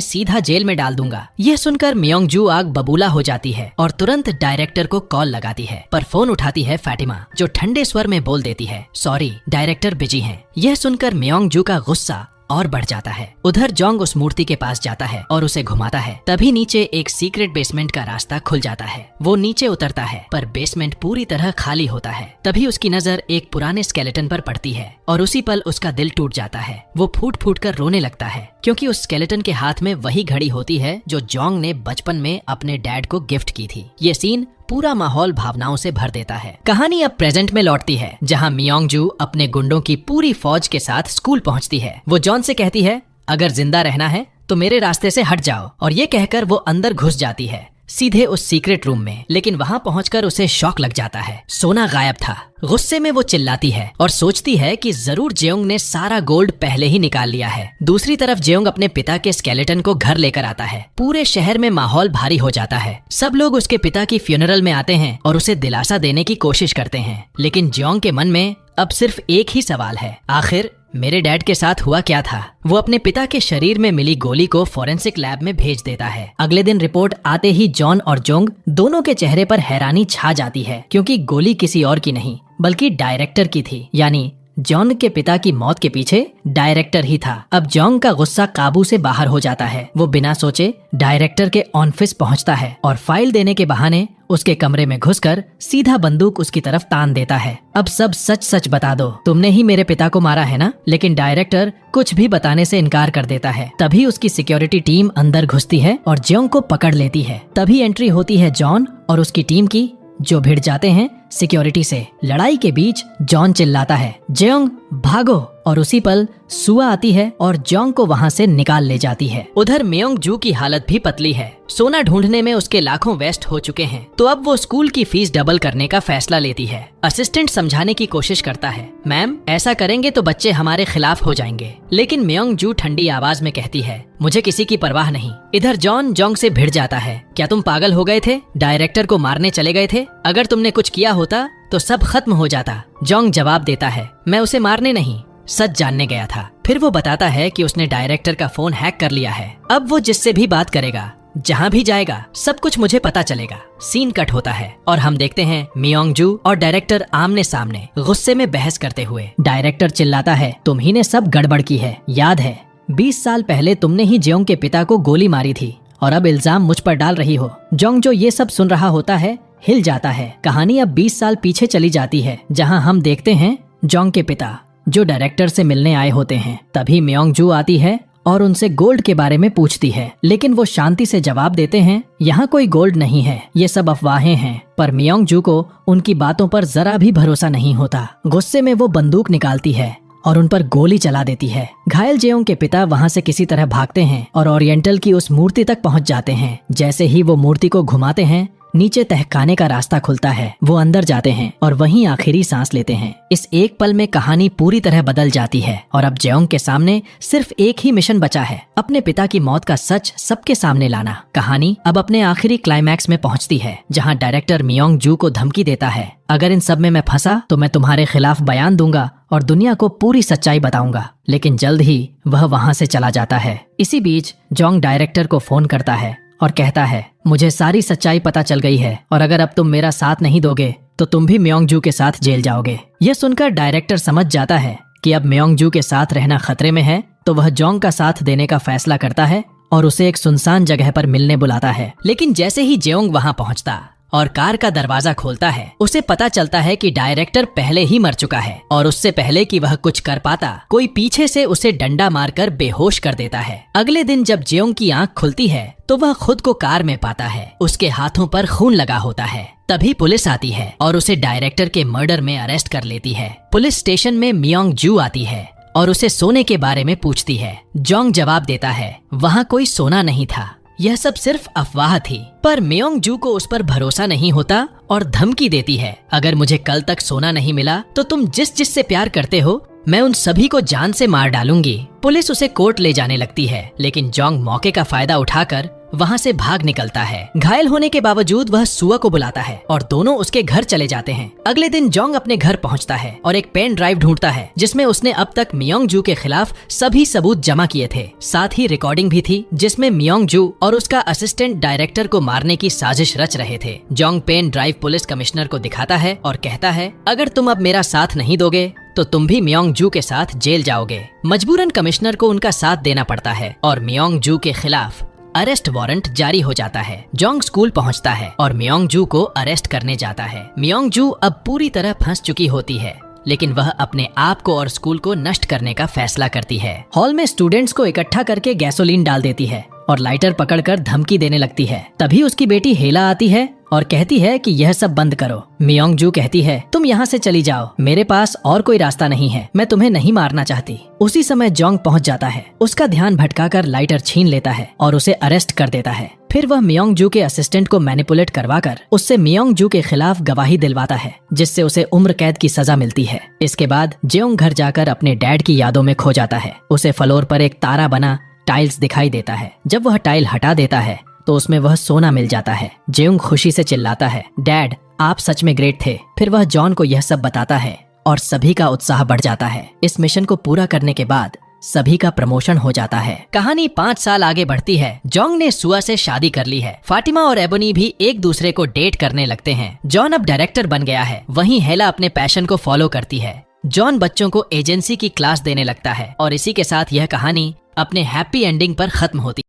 सीधा जेल में डाल दूंगा। यह सुनकर मियोंग जू आग बबूला हो जाती है और तुरंत डायरेक्टर को कॉल लगाती है, पर फोन उठाती है फैटिमा, जो ठंडे स्वर में बोल देती है, सॉरी डायरेक्टर बिजी हैं। यह सुनकर मियोंग जू का गुस्सा और बढ़ जाता है। उधर जोंग उस मूर्ति के पास जाता है और उसे घुमाता है। तभी नीचे एक सीक्रेट बेसमेंट का रास्ता खुल जाता है। वो नीचे उतरता है पर बेसमेंट पूरी तरह खाली होता है। तभी उसकी नजर एक पुराने स्केलेटन पर पड़ती है और उसी पल उसका दिल टूट जाता है। वो फूट फूट कर रोने लगता है क्योंकि उस स्केलेटन के हाथ में वही घड़ी होती है जो जोंग ने बचपन में अपने डैड को गिफ्ट की थी। ये सीन पूरा माहौल भावनाओं से भर देता है। कहानी अब प्रेजेंट में लौटती है जहां मियोंग जू अपने गुंडों की पूरी फौज के साथ स्कूल पहुंचती है। वो जॉन से कहती है, अगर जिंदा रहना है तो मेरे रास्ते से हट जाओ, और ये कहकर वो अंदर घुस जाती है सीधे उस सीक्रेट रूम में। लेकिन वहां पहुंचकर उसे शॉक लग जाता है, सोना गायब था। गुस्से में वो चिल्लाती है और सोचती है कि जरूर जेयोंग ने सारा गोल्ड पहले ही निकाल लिया है। दूसरी तरफ जेयोंग अपने पिता के स्केलेटन को घर लेकर आता है। पूरे शहर में माहौल भारी हो जाता है। सब लोग उसके पिता की फ्यूनरल में आते हैं और उसे दिलासा देने की कोशिश करते हैं। लेकिन जेयोंग के मन में अब सिर्फ एक ही सवाल है, आखिर मेरे डैड के साथ हुआ क्या था। वो अपने पिता के शरीर में मिली गोली को फॉरेंसिक लैब में भेज देता है। अगले दिन रिपोर्ट आते ही जॉन और जोंग दोनों के चेहरे पर हैरानी छा जाती है क्योंकि गोली किसी और की नहीं बल्कि डायरेक्टर की थी। यानी जॉन के पिता की मौत के पीछे डायरेक्टर ही था। अब जोंग का गुस्सा काबू से बाहर हो जाता है। वो बिना सोचे डायरेक्टर के ऑफिस पहुंचता है और फाइल देने के बहाने उसके कमरे में घुसकर सीधा बंदूक उसकी तरफ तान देता है। अब सब सच सच बता दो, तुमने ही मेरे पिता को मारा है ना। लेकिन डायरेक्टर कुछ भी बताने से इनकार कर देता है। तभी उसकी सिक्योरिटी टीम अंदर घुसती है और जेयोंग को पकड़ लेती है। तभी एंट्री होती है जॉन और उसकी टीम की, जो भिड़ जाते हैं सिक्योरिटी से। लड़ाई के बीच जॉन चिल्लाता है, जेयोंग भागो। और उसी पल सुआ आती है और जोंग को वहाँ से निकाल ले जाती है। उधर मियोंग जू की हालत भी पतली है। सोना ढूंढने में उसके लाखों वेस्ट हो चुके हैं, तो अब वो स्कूल की फीस डबल करने का फैसला लेती है। असिस्टेंट समझाने की कोशिश करता है, मैम ऐसा करेंगे तो बच्चे हमारे खिलाफ हो जाएंगे, लेकिन मियोंग जू ठंडी आवाज में कहती है, मुझे किसी की परवाह नहीं। इधर जॉन जोंग से भिड़ जाता है, क्या तुम पागल हो गए थे? डायरेक्टर को मारने चले गए थे? अगर तुमने कुछ किया होता तो सब खत्म हो जाता। जोंग जवाब देता है, मैं उसे मारने नहीं, सच जानने गया था। फिर वो बताता है कि उसने डायरेक्टर का फोन हैक कर लिया है। अब वो जिससे भी बात करेगा, जहाँ भी जाएगा, सब कुछ मुझे पता चलेगा। सीन कट होता है और हम देखते हैं मियोंग जू और डायरेक्टर आमने सामने गुस्से में बहस करते हुए। डायरेक्टर चिल्लाता है, तुम ही ने सब गड़बड़ की है, याद है 20 साल पहले तुमने ही जेओंग के पिता को गोली मारी थी और अब इल्जाम मुझ पर डाल रही हो। जोंग जो ये सब सुन रहा होता है हिल जाता है। कहानी अब 20 साल पीछे चली जाती है, जहां हम देखते हैं जोंग के पिता जो डायरेक्टर से मिलने आए होते हैं। तभी मियोंग जू आती है और उनसे गोल्ड के बारे में पूछती है, लेकिन वो शांति से जवाब देते हैं, यहाँ कोई गोल्ड नहीं है, ये सब अफवाहें हैं। पर मियोंग जू को उनकी बातों पर जरा भी भरोसा नहीं होता। गुस्से में वो बंदूक निकालती है और उन पर गोली चला देती है। घायल जेओंग के पिता वहाँ से किसी तरह भागते हैं और ओरिएंटल की उस मूर्ति तक पहुँच जाते हैं। जैसे ही वो मूर्ति को घुमाते हैं, नीचे तहखाने का रास्ता खुलता है। वो अंदर जाते हैं और वहीं आखिरी सांस लेते हैं। इस एक पल में कहानी पूरी तरह बदल जाती है और अब जेओंग के सामने सिर्फ एक ही मिशन बचा है, अपने पिता की मौत का सच सबके सामने लाना। कहानी अब अपने आखिरी क्लाइमैक्स में पहुंचती है, जहां डायरेक्टर मियोंग जू को धमकी देता है, अगर इन सब में मैं फंसा तो मैं तुम्हारे खिलाफ बयान दूंगा और दुनिया को पूरी सच्चाई बताऊंगा। लेकिन जल्द ही वह वहां से चला जाता है। इसी बीच जोंग डायरेक्टर को फोन करता है और कहता है, मुझे सारी सच्चाई पता चल गई है और अगर अब तुम मेरा साथ नहीं दोगे तो तुम भी मियोंग जू के साथ जेल जाओगे। यह सुनकर डायरेक्टर समझ जाता है कि अब मियोंग जू के साथ रहना खतरे में है, तो वह जोंग का साथ देने का फैसला करता है और उसे एक सुनसान जगह पर मिलने बुलाता है। लेकिन जैसे ही जेओंग वहां पहुंचता और कार का दरवाजा खोलता है, उसे पता चलता है कि डायरेक्टर पहले ही मर चुका है और उससे पहले कि वह कुछ कर पाता, कोई पीछे से उसे डंडा मारकर बेहोश कर देता है। अगले दिन जब जेओंग की आंख खुलती है तो वह खुद को कार में पाता है। उसके हाथों पर खून लगा होता है। तभी पुलिस आती है और उसे डायरेक्टर के मर्डर में अरेस्ट कर लेती है। पुलिस स्टेशन में मियोंग जू आती है और उसे सोने के बारे में पूछती है। जोंग जवाब देता है, वहाँ कोई सोना नहीं था, यह सब सिर्फ अफवाह थी। पर मियोंग जू को उस पर भरोसा नहीं होता और धमकी देती है, अगर मुझे कल तक सोना नहीं मिला तो तुम जिस जिससे प्यार करते हो मैं उन सभी को जान से मार डालूंगी। पुलिस उसे कोर्ट ले जाने लगती है, लेकिन जोंग मौके का फायदा उठाकर वहाँ से भाग निकलता है। घायल होने के बावजूद वह सुआ को बुलाता है और दोनों उसके घर चले जाते हैं। अगले दिन जोंग अपने घर पहुँचता है और एक पेन ड्राइव ढूंढता है जिसमें उसने अब तक मियोंग जू के खिलाफ सभी सबूत जमा किए थे। साथ ही रिकॉर्डिंग भी थी जिसमें मियोंग जू और उसका असिस्टेंट डायरेक्टर को मारने की साजिश रच रहे थे। Jong pen drive police commissioner को दिखाता है और कहता है, अगर तुम अब मेरा साथ नहीं दोगे तो तुम भी मियोंग जू के साथ जेल जाओगे। मजबूरन कमिश्नर को उनका साथ देना पड़ता है और मियोंग जू के खिलाफ अरेस्ट वारंट जारी हो जाता है। जोंग स्कूल पहुंचता है और मियोंग जू को अरेस्ट करने जाता है। मियोंग जू अब पूरी तरह फंस चुकी होती है, लेकिन वह अपने आप को और स्कूल को नष्ट करने का फैसला करती है। हॉल में स्टूडेंट्स को इकट्ठा करके गैसोलीन डाल देती है और लाइटर पकड़कर धमकी देने लगती है। तभी उसकी बेटी हेला आती है और कहती है कि यह सब बंद करो। मियोंग जू कहती है, तुम यहाँ से चली जाओ, मेरे पास और कोई रास्ता नहीं है, मैं तुम्हें नहीं मारना चाहती। उसी समय जोंग पहुँच जाता है, उसका ध्यान भटकाकर लाइटर छीन लेता है और उसे अरेस्ट कर देता है। फिर वह मियोंग जू के असिस्टेंट को मैनिपुलेट करवाकर उससे मियोंग जू के खिलाफ गवाही दिलवाता है, जिससे उसे उम्र कैद की सजा मिलती है। इसके बाद जेओंग घर जाकर अपने डैड की यादों में खो जाता है। उसे फ्लोर पर एक तारा बना टाइल्स दिखाई देता है। जब वह टाइल हटा देता है तो उसमें वह सोना मिल जाता है। जेओंग खुशी से चिल्लाता है, डैड आप सच में ग्रेट थे। फिर वह जॉन को यह सब बताता है और सभी का उत्साह बढ़ जाता है। इस मिशन को पूरा करने के बाद सभी का प्रमोशन हो जाता है। कहानी 5 साल आगे बढ़ती है। जोंग ने सुआ से शादी कर ली है। फातिमा और एबोनी भी एक दूसरे को डेट करने लगते हैं। जॉन अब डायरेक्टर बन गया है, वहीं हेला अपने पैशन को फॉलो करती है। जॉन बच्चों को एजेंसी की क्लास देने लगता है और इसी के साथ यह कहानी अपने हैप्पी एंडिंग पर खत्म होती है।